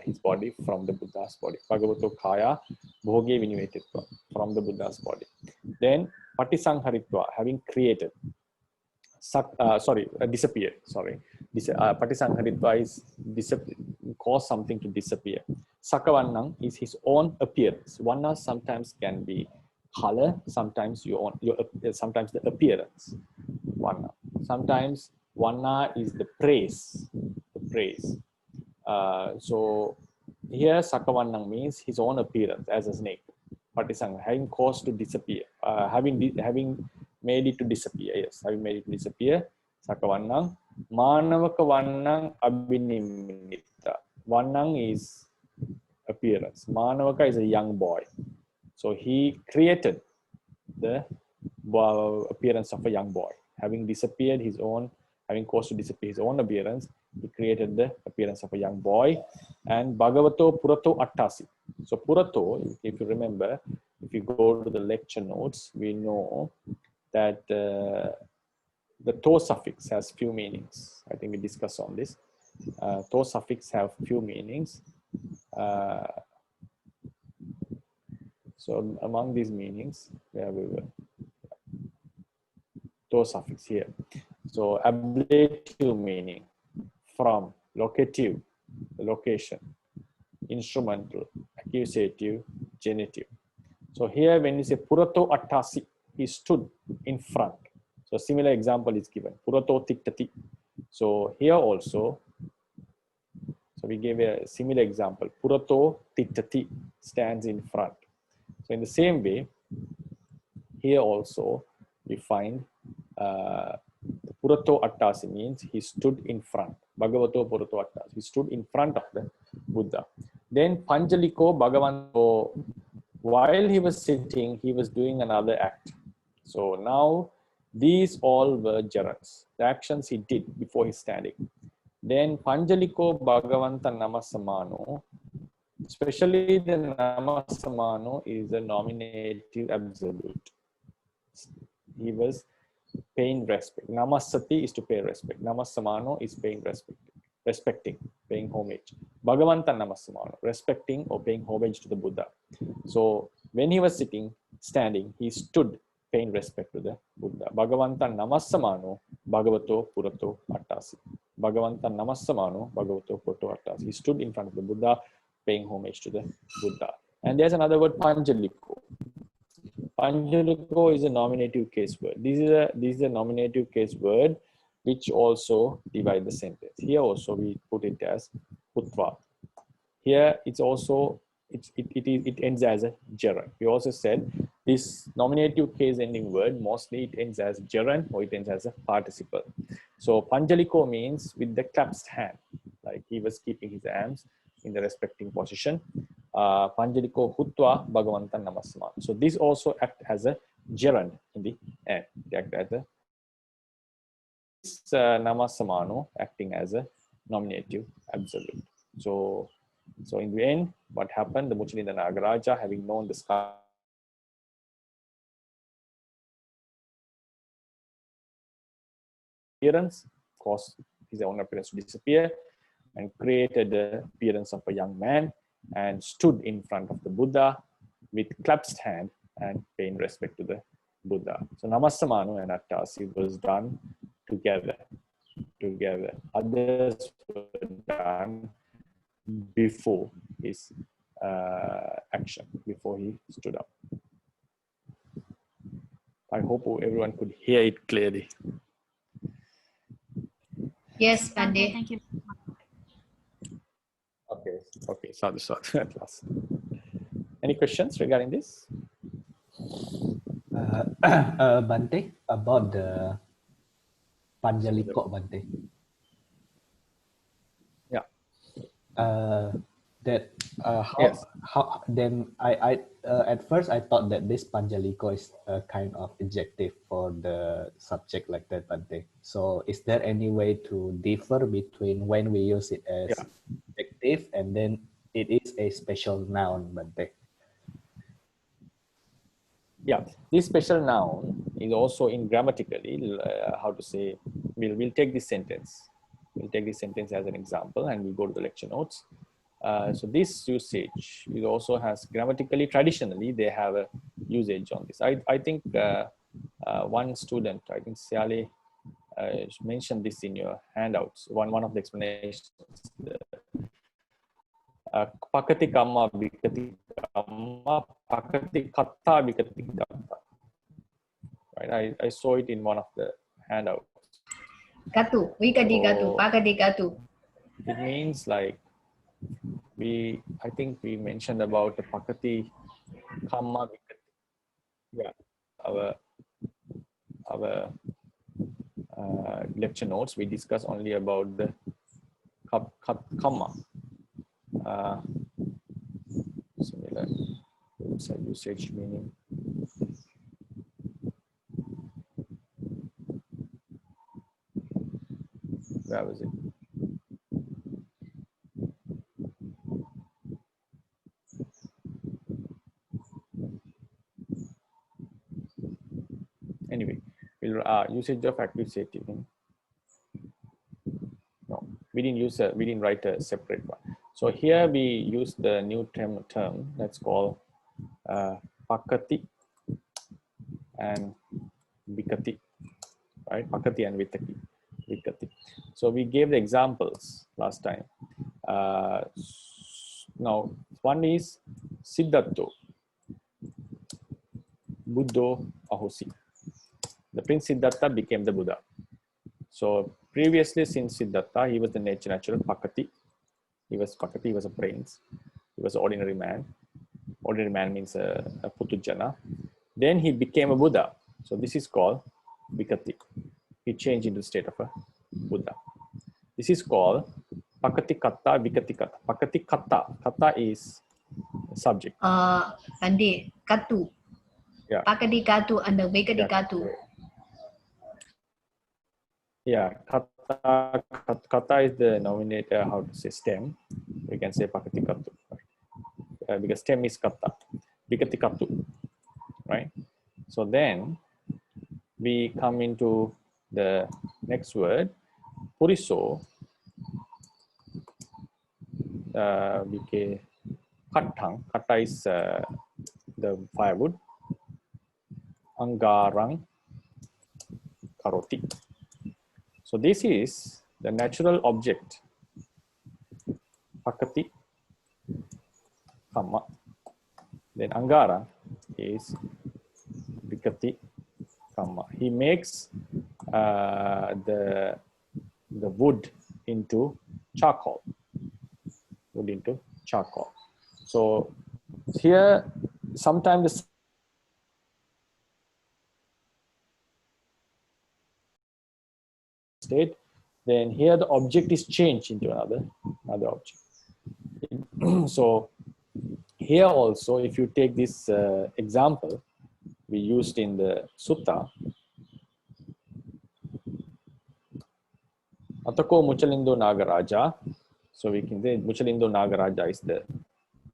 Speaker 1: his body from the Buddha's body. Bhagavato Kaya Bhoge Vinivetetva, from the Buddha's body. Then Patisangharitva, having created. Disappear. Patisangharitva is cause something to disappear. Sakavannang is his own appearance. Vanna sometimes can be color, sometimes sometimes the appearance. Vanna. Sometimes Vanna is the praise. So here Sakavannang means his own appearance as a snake. Patisang, having caused to disappear, having made it to disappear. Yes, having made it to disappear. Sakavannang. Manavaka Vannang Abhinimita. Vannang is appearance. Manavaka is a young boy. So he created the appearance of a young boy. Having disappeared his own, having caused to disappear his own appearance, he created the appearance of a young boy. And Bhagavato Purato Attasi. So Purato, if you remember, if you go to the lecture notes, we know that the to suffix has few meanings. I think we discussed on this. To suffix have few meanings. So among these meanings, where we were, to suffix here. So ablative meaning, from, locative, location, instrumental, accusative, genitive. So here when you say Purato Attasi, he stood in front. So similar example is given, Purato Tiktati. So here also, so we gave a similar example, Purato Tiktati, stands in front. So in the same way, here also we find Purato Attasi means he stood in front. Bhagavato Purato Attasi, he stood in front of the Buddha. Then Panjaliko Bhagavanto, while he was sitting, he was doing another act. So now these all were gerunds, the actions he did before his standing. Then Panjaliko Bhagavanta Namasamano, especially the Namasamano is a nominative absolute. He was paying respect. Namasati is to pay respect. Namasamano is paying respect, respecting, paying homage. Bhagavanta Namasamano, respecting or paying homage to the Buddha. So when he was sitting, standing, he stood paying respect to the Buddha. Bhagavanta Namasamano, Bhagavato Purato Attasi. Bhagavanta Namasamano, Bhagavato Purato Attasi. He stood in front of the Buddha, paying homage to the Buddha. And there's another word, Panjaliko. Panjaliko is a nominative case word. This is a nominative case word which also divides the sentence. Here also we put it as Utva. Here it's also it ends as a gerund. We also said this nominative case ending word mostly it ends as gerund or it ends as a participle. So Panjaliko means with the clasped hand, like he was keeping his arms in the respecting position. Panjaliko Hutva Bhagavanta Namasamano. So this also act as a gerund in the end. They act as a Namasamano acting as a nominative absolute. So in the end, what happened? The Muchalinda Nagaraja, having known the sky appearance, caused his own appearance to disappear, and created the appearance of a young man and stood in front of the Buddha with clasped hand and paying respect to the Buddha. So Namasamano and Attasi was done together. Others were done before his action, before he stood up. I hope everyone could hear it clearly.
Speaker 2: Yes, Bhante.
Speaker 4: Thank you.
Speaker 1: Okay, sorry, at last. Any questions regarding this?
Speaker 3: Bhante, about the Panjaliko, Bhante.
Speaker 1: Yeah.
Speaker 3: How then I at first I thought that this Panjaliko is a kind of adjective for the subject like that, Bhante. So is there any way to differ between when we use it as adjective and then it is a special noun, Bhante?
Speaker 1: Yeah, this special noun is also in grammatically, how to say, we'll take this sentence. We'll take this sentence as an example and we'll go to the lecture notes. So this usage, it also has grammatically, traditionally, they have a usage on this. I think one student, I think Siali, mentioned this in your handouts. One of the explanations. Pakati kamma vikati kamma, pakati katta vikati katta. Right? I saw it in one of the handouts.
Speaker 2: Katu, vikati katu, pakati katu.
Speaker 1: It means like I think we mentioned about the pakati kamma vikati. Yeah, our lecture notes, we discuss only about the kamma. Similar usage meaning. Where was it? Anyway, usage of accusative. No, we didn't write a separate one. So here we use the new term that's called pakati and vikati, right? Pakati and vikati. So we gave the examples last time. Now one is Siddhartha, Buddho Ahosi. The Prince Siddhartha became the Buddha. So previously, since Siddhartha, he was the natural Pakati. He was Pakati, he was a prince. He was an ordinary man. Ordinary man means a Putujana. Then he became a Buddha. So this is called Vikati. He changed into the state of a Buddha. This is called Pakati Katta, Vikati Katta. Pakati Katta. Katta is subject.
Speaker 2: Andi, katu.
Speaker 1: Yeah.
Speaker 2: Pakati katu and vikati katu.
Speaker 1: Yeah, kata is the nominator, how to say stem. We can say pakati katu. Because stem is kata. Vikati katu. Right? So then we come into the next word. Puriso. Kattang. Katta is the firewood. Angarang karoti. So this is the natural object, pakati, kamma. Then angara is vikati, kamma. He makes the wood into charcoal. Wood into charcoal. So here sometimes state, then here the object is changed into another object. So here also, if you take this example we used in the sutta, Atako Muchalindo Nagaraja. So we can say Muchalindo Nagaraja is the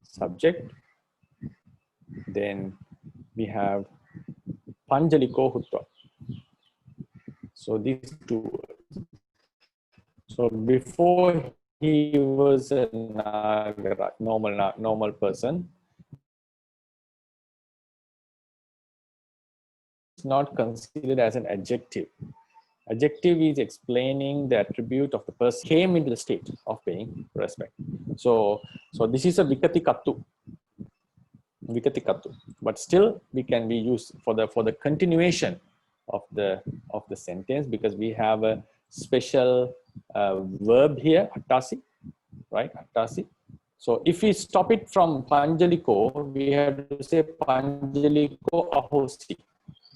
Speaker 1: subject. Then we have Panjaliko Hutva. So these two words. So before he was a Nagara, normal person, it's not considered as an adjective. Adjective is explaining the attribute of the person came into the state of paying respect. So this is a vikati kattu. But still we can be used for the continuation of the sentence, because we have a special verb here, attasi, right? Attasi. So if we stop it from Panjaliko, we have to say Panjaliko Ahosi.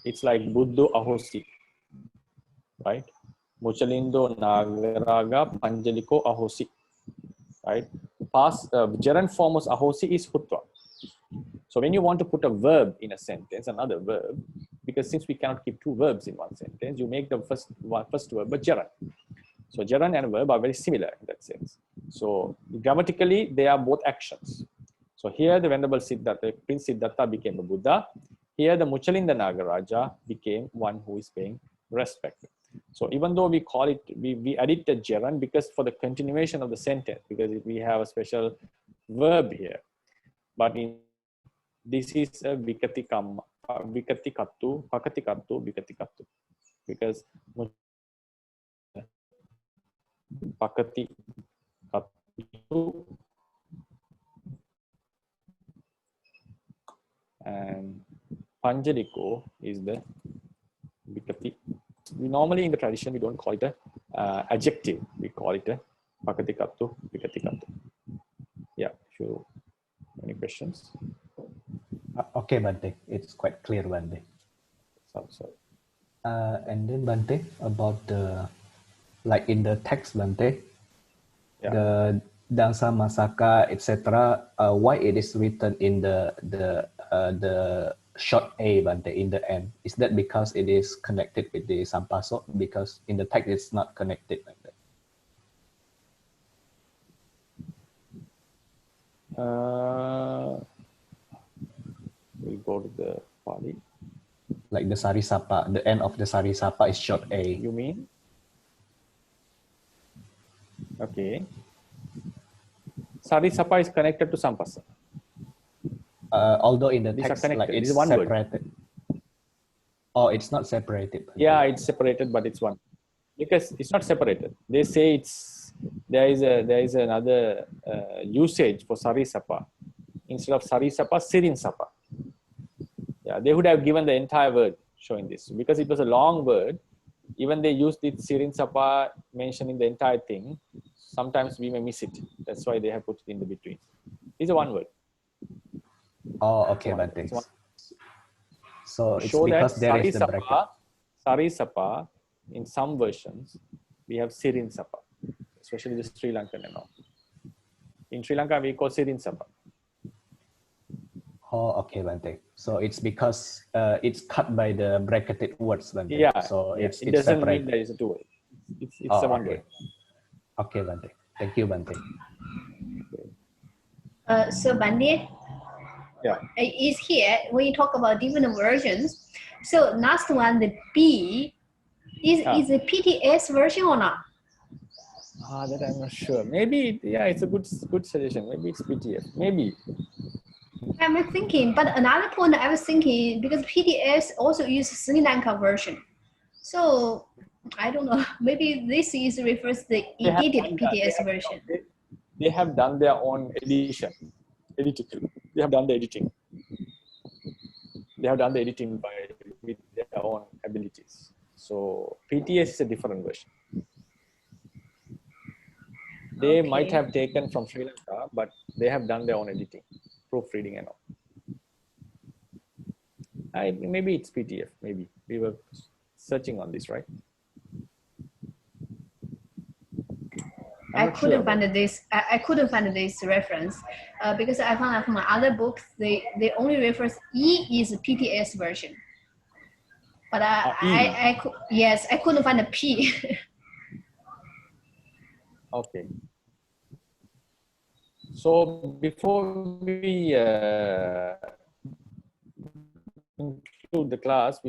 Speaker 1: It's like Buddho Ahosi, right? Muchalindo Nagaraga Panjaliko Ahosi, right? Past gerund form was Ahosi is Hutva. So when you want to put a verb in a sentence, another verb, because since we cannot keep two verbs in one sentence, you make the first verb a gerund. So gerund and verb are very similar in that sense. So grammatically, they are both actions. So here the Venerable Siddhartha, Prince Siddhartha became a Buddha. Here the Muchalinda Nagaraja became one who is paying respect. So even though we call it, we added the gerund because for the continuation of the sentence, because we have a special verb here. But this is a vikati kamma. Vikati Kattu, Pakati Kattu, Vikati Kattu. Because Pakati Kattu and Panjariko is the Vikati. We normally in the tradition we don't call it a adjective. We call it a Pakati Kattu, Vikati Kattu. Yeah. If you any questions?
Speaker 3: Okay, Bhante. It's quite clear, Bhante.
Speaker 1: Sorry.
Speaker 3: And then Bhante, about the like in the text, Bhante,
Speaker 1: Yeah.
Speaker 3: the Dansa Masaka, etc. Why it is written in the short a, Bhante, in the end? Is that because it is connected with the Sampaso? Because in the text it's not connected like that.
Speaker 1: We'll go to the Pāļi.
Speaker 3: Like the Sarisapa, the end of the Sarisapa is short a.
Speaker 1: You mean? Okay. Sarisapa is connected to Sampasa.
Speaker 3: Although in the
Speaker 1: These are
Speaker 3: text,
Speaker 1: connected.
Speaker 3: like it's
Speaker 1: It is one word.
Speaker 3: separated. Oh, it's not separated.
Speaker 1: Yeah, it's separated, but it's one. Because it's not separated. They say it's there is another usage for Sarisapa. Instead of Sarisapa, Sirinsapa. Yeah, they would have given the entire word showing this. Because it was a long word, even they used it Sirinsapa mentioning the entire thing. Sometimes we may miss it. That's why they have put it in the between. It's a one word.
Speaker 3: Oh, okay,
Speaker 1: One
Speaker 3: Bhante.
Speaker 1: word.
Speaker 3: So it's
Speaker 1: Show
Speaker 3: because
Speaker 1: that
Speaker 3: there is the bracket.
Speaker 1: Sarisapa, in some versions, we have Sirinsapa, especially the Sri Lankan and all. In Sri Lanka, we call Sirinsapa.
Speaker 3: Oh, okay, Bhante. So it's because it's cut by the bracketed words, Bhante.
Speaker 1: Yeah.
Speaker 3: So
Speaker 1: yeah.
Speaker 3: it's
Speaker 1: it doesn't
Speaker 3: separate.
Speaker 1: mean there is a two word. It's
Speaker 3: Oh,
Speaker 1: a one
Speaker 3: okay.
Speaker 1: word.
Speaker 3: Okay, Bhante. Thank you, Bhante.
Speaker 2: So Bhante,
Speaker 1: Yeah.
Speaker 2: is here when you talk about different versions. So last one, the B, is a PTS version or not?
Speaker 1: That I'm not sure. Maybe, it's a good suggestion. Maybe it's PTF. Maybe.
Speaker 2: I'm thinking, but another point I was thinking, because PTS also uses Sri Lanka version. So I don't know, maybe this is refers to the edited PTS version.
Speaker 1: They have done their own editing. They have done the editing. They have done the editing with their own abilities. So PTS is a different version. They might have taken from Sri Lanka, but they have done their own editing, proofreading and all. Maybe it's PTF. Maybe we were searching on this, right?
Speaker 2: I couldn't find this. I couldn't find this reference because I found out from my other books they only refers E is PTS version, but I couldn't find a P.
Speaker 1: Okay. So before we conclude the class,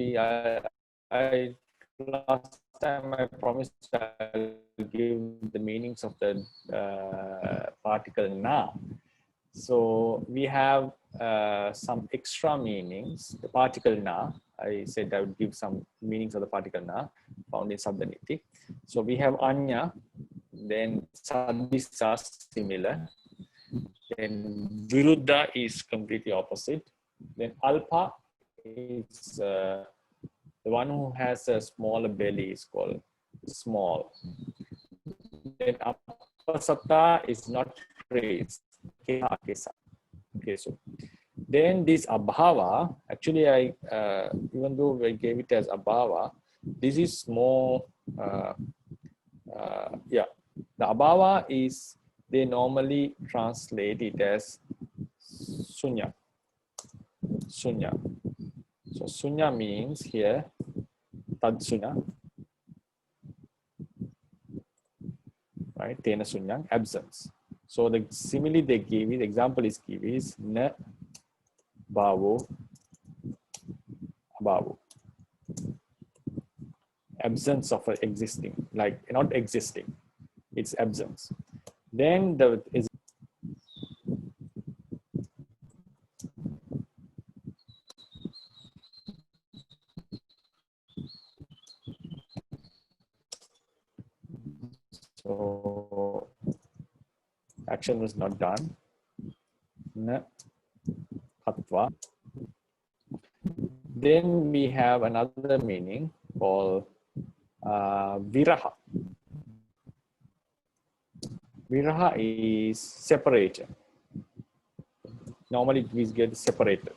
Speaker 1: last time I promised I'll give the meanings of the particle na. So we have some extra meanings. The particle na, I said I would give some meanings of the particle na found in Sabdaniti. So we have anya, then sadisa, similar. Then viruddha is completely opposite. Then alpa is the one who has a smaller belly is called small. Then apasatta is not praised. Okay, so then this abhava, actually I even though I gave it as abhava, this is more the abhava is they normally translate it as sunya. Sunya. So sunya means here tad sunya, right? Tena sunyang, absence. So the simile they give is, example is give is na bhavo abhavo. Absence of existing, like not existing, it's absence. Then the is So action was not done. Na katva. Then we have another meaning called viraha. Viraha is separated. Normally we get separated.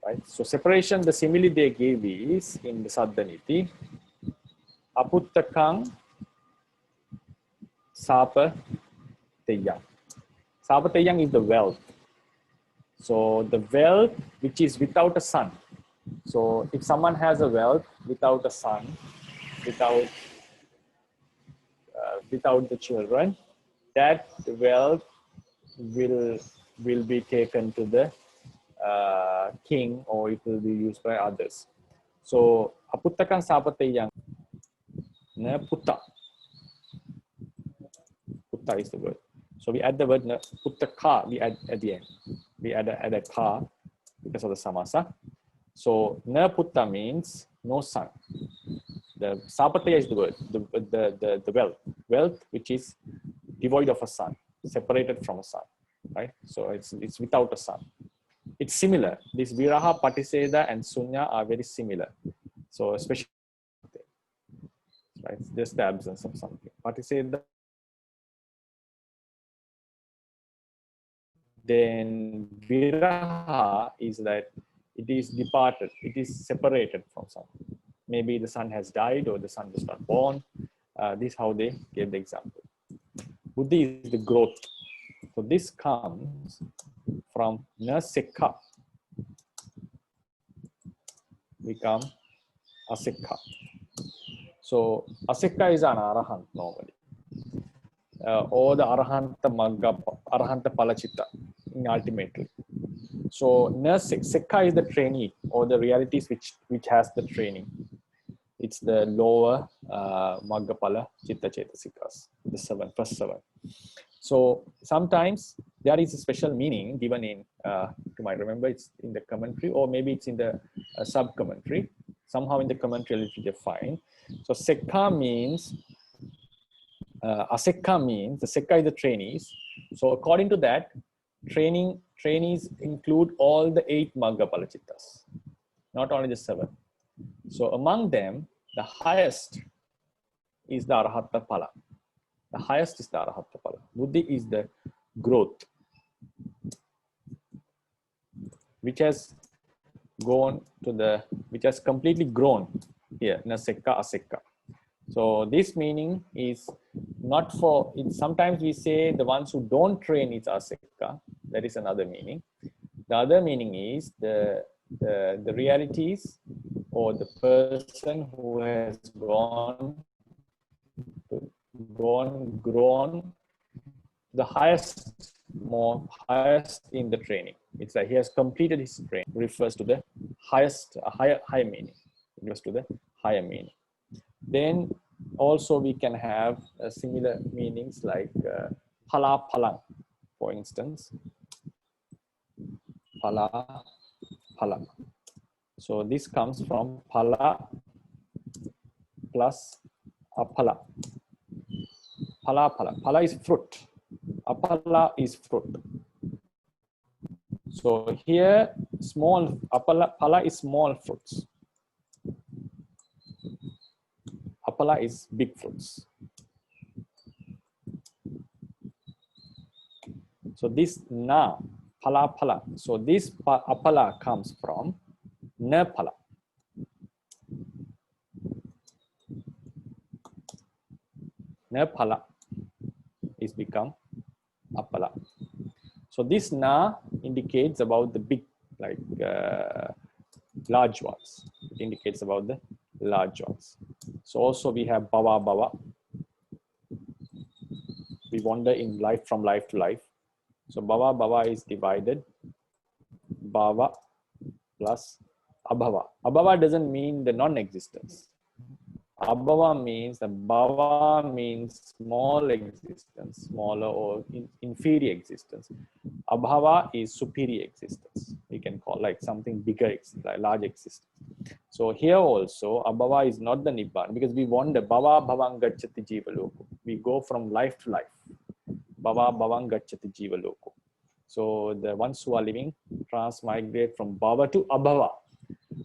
Speaker 1: Right? So separation, the simile they give is in the Saddhaniti, aputtakang sapa teyang. Sapa teyang is the wealth. So the wealth which is without a son. So if someone has a wealth without a son, without the children, that wealth will be taken to the king, or it will be used by others. So aputtakan sapateyang na putta. Putta is the word. So we add the word na puttaka, we add at the end. We add a ka because of the samasa. So na putta means no son. The sapateya is the word, the wealth which is devoid of a son, separated from a son, right? So it's without a son. It's similar. This viraha, patiseda, and sunya are very similar. So especially, right? Just the absence of something. Patiseda. Then viraha is that it is departed. It is separated from something. Maybe the son has died or the son was not born. This is how they gave the example. Buddhi is the growth. So this comes from na sikha, become asikha. So asikha is an arahant normally, or the arahanta magga, arahanta palachitta ultimately. So na sikha is the trainee, or the realities which has the training. It's the lower Maggapala Chitta Chetasikas, the first seven. So sometimes there is a special meaning given in, you might remember it's in the commentary, or maybe it's in the sub-commentary. Somehow in the commentary it's defined. So Sekha means, Asekha means, the Sekha is the trainees. So according to that, trainees include all the 8 Maggapala Chittas, not only the 7. So among them, the highest is the Arahata Pala. The highest is the Arahata Pala. Buddhi is the growth, which has completely grown here, Nasekka, Asekka. So this meaning is not for, sometimes we say the ones who don't train is Asekka. That is another meaning. The other meaning is the realities, or the person who has grown the highest in the training. It's like he has completed his training. Refers to the highest, higher meaning. It refers to the higher meaning. Then also we can have similar meanings like phala phalang, for instance. Phala phala. So this comes from phala plus aphala. Phala phala. Phala is fruit. Aphala is fruit. So here, small phala is small fruits. Aphala is big fruits. So this na phala phala. So this aphala comes from na phala. Na phala is become aphala. So this na indicates about the big, like large ones. It indicates about the large ones. So also we have bhava bhava. We wander in life from life to life. So bhava bhava is divided. Bhava plus abhava. Abhava doesn't mean the non-existence. Abhava means, the bhava means small existence, smaller or inferior existence. Abhava is superior existence. We can call like something bigger, like large existence. So here also, abhava is not the nibbana, because we wonder, bhava bhavang gacchati jiva loko. We go from life to life. Bhava bhavang gacchati jiva loko. So the ones who are living transmigrate from bhava to abhava.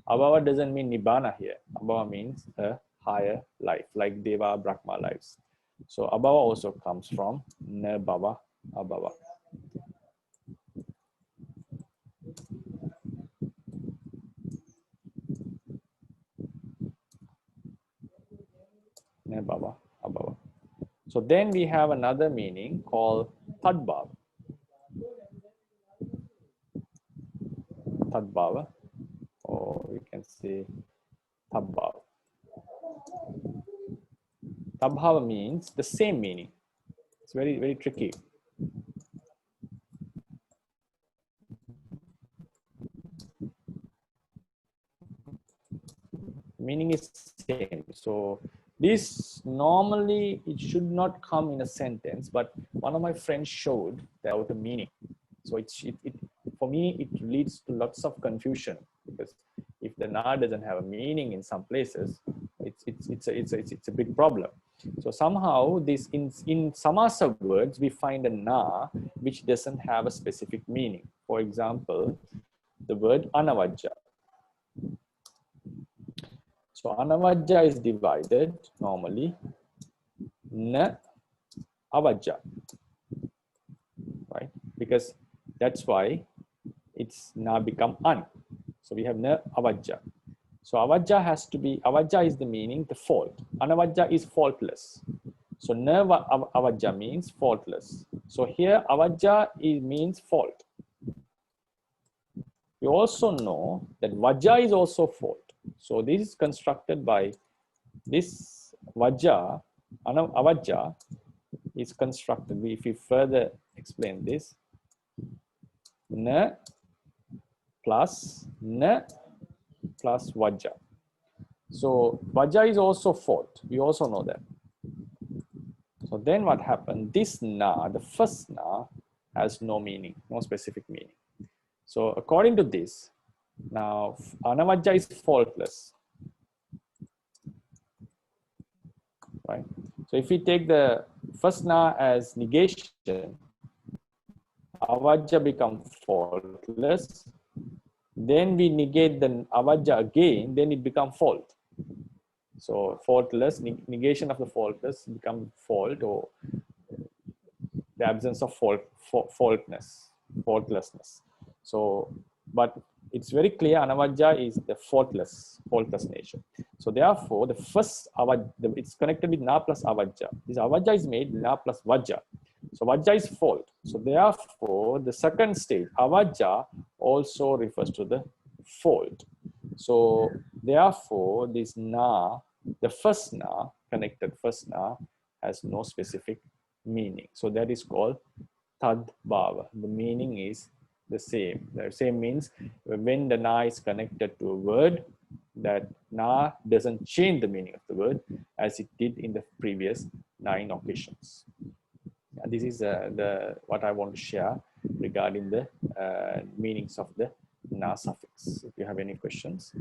Speaker 1: Abhava doesn't mean nibbana here. Abhava means a higher life, like Deva, Brahma lives. So abhava also comes from na bhava, abhava. Na bhava, abhava. So then we have another meaning called tadbhava. Tadbhava, or we can say tabhava. Tabhava means the same meaning. It's very, very tricky. Meaning is same. So this normally it should not come in a sentence, but one of my friends showed that a meaning. So it for me it leads to lots of confusion, because if the na doesn't have a meaning in some places, it's a big problem. So somehow this in samasa words we find a na which doesn't have a specific meaning. For example, the word anavajja. So anavajja is divided normally na avajja, right? Because that's why it's now become an. So we have na avajja. So avajja has to be, avajja is the meaning, the fault. Anavajja is faultless. So na avajja means faultless. So here avajja means fault. We also know that vajja is also fault. So this is constructed by this vajja, avajja is constructed. If we further explain this, na plus vajja. So vajja is also fault. We also know that. So then what happened? This na, the first na, has no meaning, no specific meaning. So according to this, now anavajja is faultless, right? So if we take the first na as negation, avajja becomes faultless. Then we negate the avajja again, then it becomes fault. So faultless, negation of the faultless become fault, or the absence of faultlessness. So, but it's very clear anavajja is the faultless nature. So therefore, the first avajja, it's connected with na plus avajja. This avajja is made na plus vajja. So vajja is fault. So therefore, the second stage, avajja, also refers to the fault. So therefore, this na, the first na, connected first na, has no specific meaning. So that is called tadbhava. The meaning is the same. The same means when the na is connected to a word, that na doesn't change the meaning of the word as it did in the previous 9 occasions. This is what I want to share regarding the meanings of the na suffix. If you have any questions.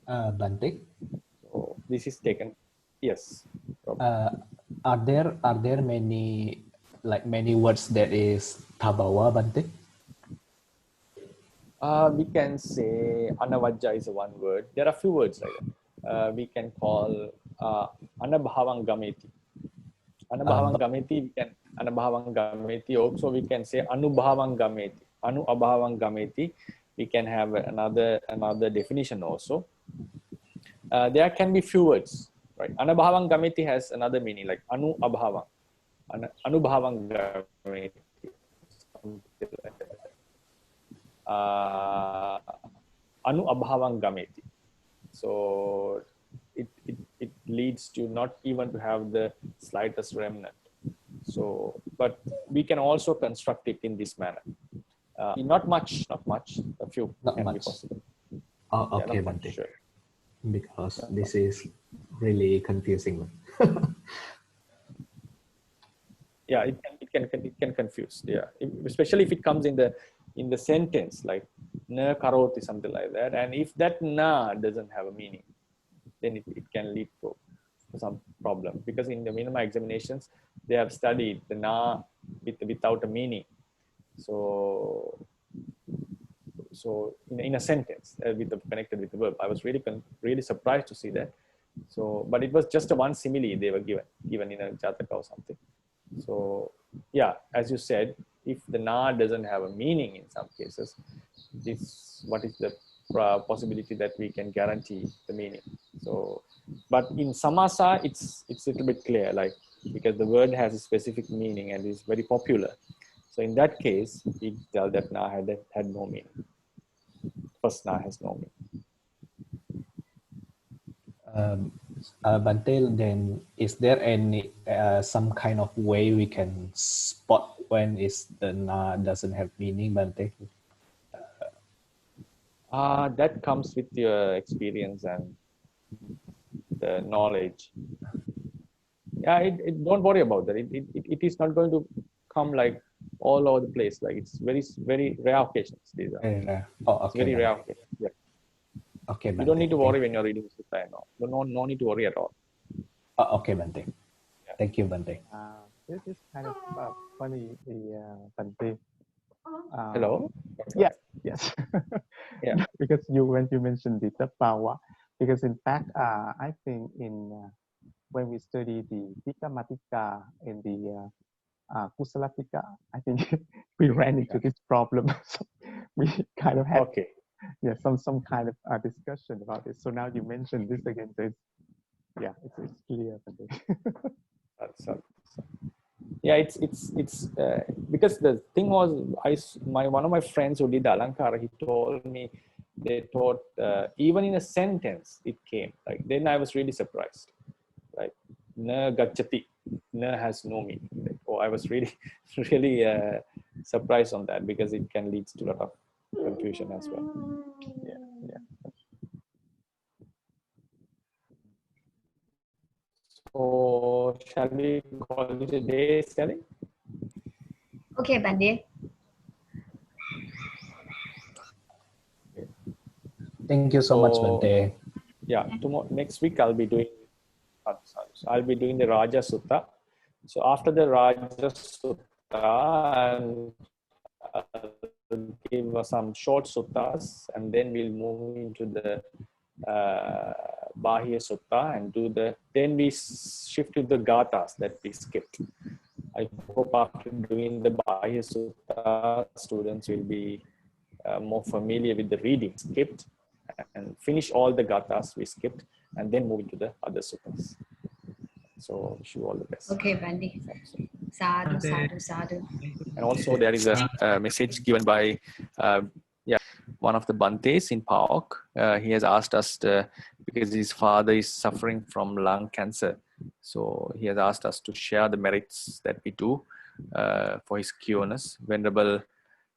Speaker 3: Bhante,
Speaker 1: So this is taken. Yes.
Speaker 3: are there many words that is tabawa, Bhante?
Speaker 1: We can say anavajja is one word. There are few words like that. We can call anabhavang gameti. Anabhavang gameti, we can anabhavang gameti. Also, we can say anubhavang gameti. Anu abhavang gameti. We can have another definition also. There can be few words, right? Anabhavang gameti has another meaning, like anu abhavang, anubhavang gameti. Anu abhavang gameti. So it leads to not even to have the slightest remnant. So, but we can also construct it in this manner. Not much, a few
Speaker 3: Not
Speaker 1: can
Speaker 3: much.
Speaker 1: be possible.
Speaker 3: Oh,
Speaker 1: Yeah,
Speaker 3: okay,
Speaker 1: not much,
Speaker 3: Bhante.
Speaker 1: sure.
Speaker 3: Because this is really confusing.
Speaker 1: Yeah, it can confuse. Yeah, especially if it comes in the sentence like na karoti, something like that, and if that na doesn't have a meaning, then it can lead to some problem, because in the minimum examinations they have studied the na without a meaning. So in a sentence connected with the verb, I was really surprised to see that. So, but it was just a one simile they were given in a jataka or something. So yeah, as you said, if the na doesn't have a meaning in some cases, what is the possibility that we can guarantee the meaning? So, but in samasa, it's a little bit clear, like, because the word has a specific meaning and is very popular. So in that case, we tell that na had no meaning. First na has no meaning.
Speaker 3: Bhante, then is there any some kind of way we can spot when is the na doesn't have meaning, Bhante?
Speaker 1: That comes with your experience and the knowledge. Yeah, don't worry about that. It is not going to come like all over the place. Like, it's very rare occasions. These are.
Speaker 3: Oh,
Speaker 1: It's
Speaker 3: okay.
Speaker 1: very rare
Speaker 3: Bhante.
Speaker 1: occasions. Yeah.
Speaker 3: Okay, Bhante.
Speaker 1: You don't need to worry when you're reading sutta. No need to worry at all.
Speaker 3: Oh, okay, Bhante.
Speaker 1: Yeah.
Speaker 3: Thank you, Bhante.
Speaker 6: This is kind of funny, Bhante.
Speaker 1: Hello?
Speaker 6: Yeah, yes.
Speaker 1: Yeah.
Speaker 6: Because when you mentioned the power, because in fact, I think when we study the Tika Matika and the Kusalatika, I think we ran into this problem. So we kind of had some kind of discussion about this. So now you mentioned this again, so it's clear.
Speaker 1: Yeah, it's because the thing was, one of my friends who did Alankara, he told me they taught even in a sentence it came. Like, then I was really surprised. Like, na gacchati, na has no meaning. Like, I was really surprised on that, because it can lead to a lot of confusion as well. Yeah. So shall we call it a day, Sally?
Speaker 2: Okay, Bhante.
Speaker 3: Thank you so much, Bhante.
Speaker 1: Yeah, next week I'll be doing the Raja Sutta. So after the Raja Sutta, I'll give some short suttas, and then we'll move into the Bahya Sutta and then we shift to the Gathas that we skipped. I hope after doing the Bahya Sutta, students will be more familiar with the reading skipped, and finish all the Gathas we skipped, and then move into the other suttas. So wish you all the best.
Speaker 2: Okay, Bhante. Sadhu, sadhu, sadhu.
Speaker 1: And also there is a message given by one of the Bhantes in PAOK. He has asked us because his father is suffering from lung cancer. So he has asked us to share the merits that we do for his cureness. Venerable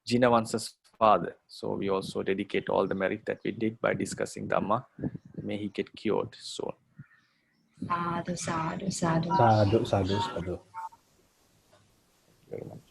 Speaker 1: Jinavansa's father. So we also dedicate all the merit that we did by discussing Dhamma. May he get cured soon.
Speaker 2: Sadhu, sadhu, sadhu.
Speaker 3: Sadhu, sadhu, sadhu.
Speaker 1: Thank you very much.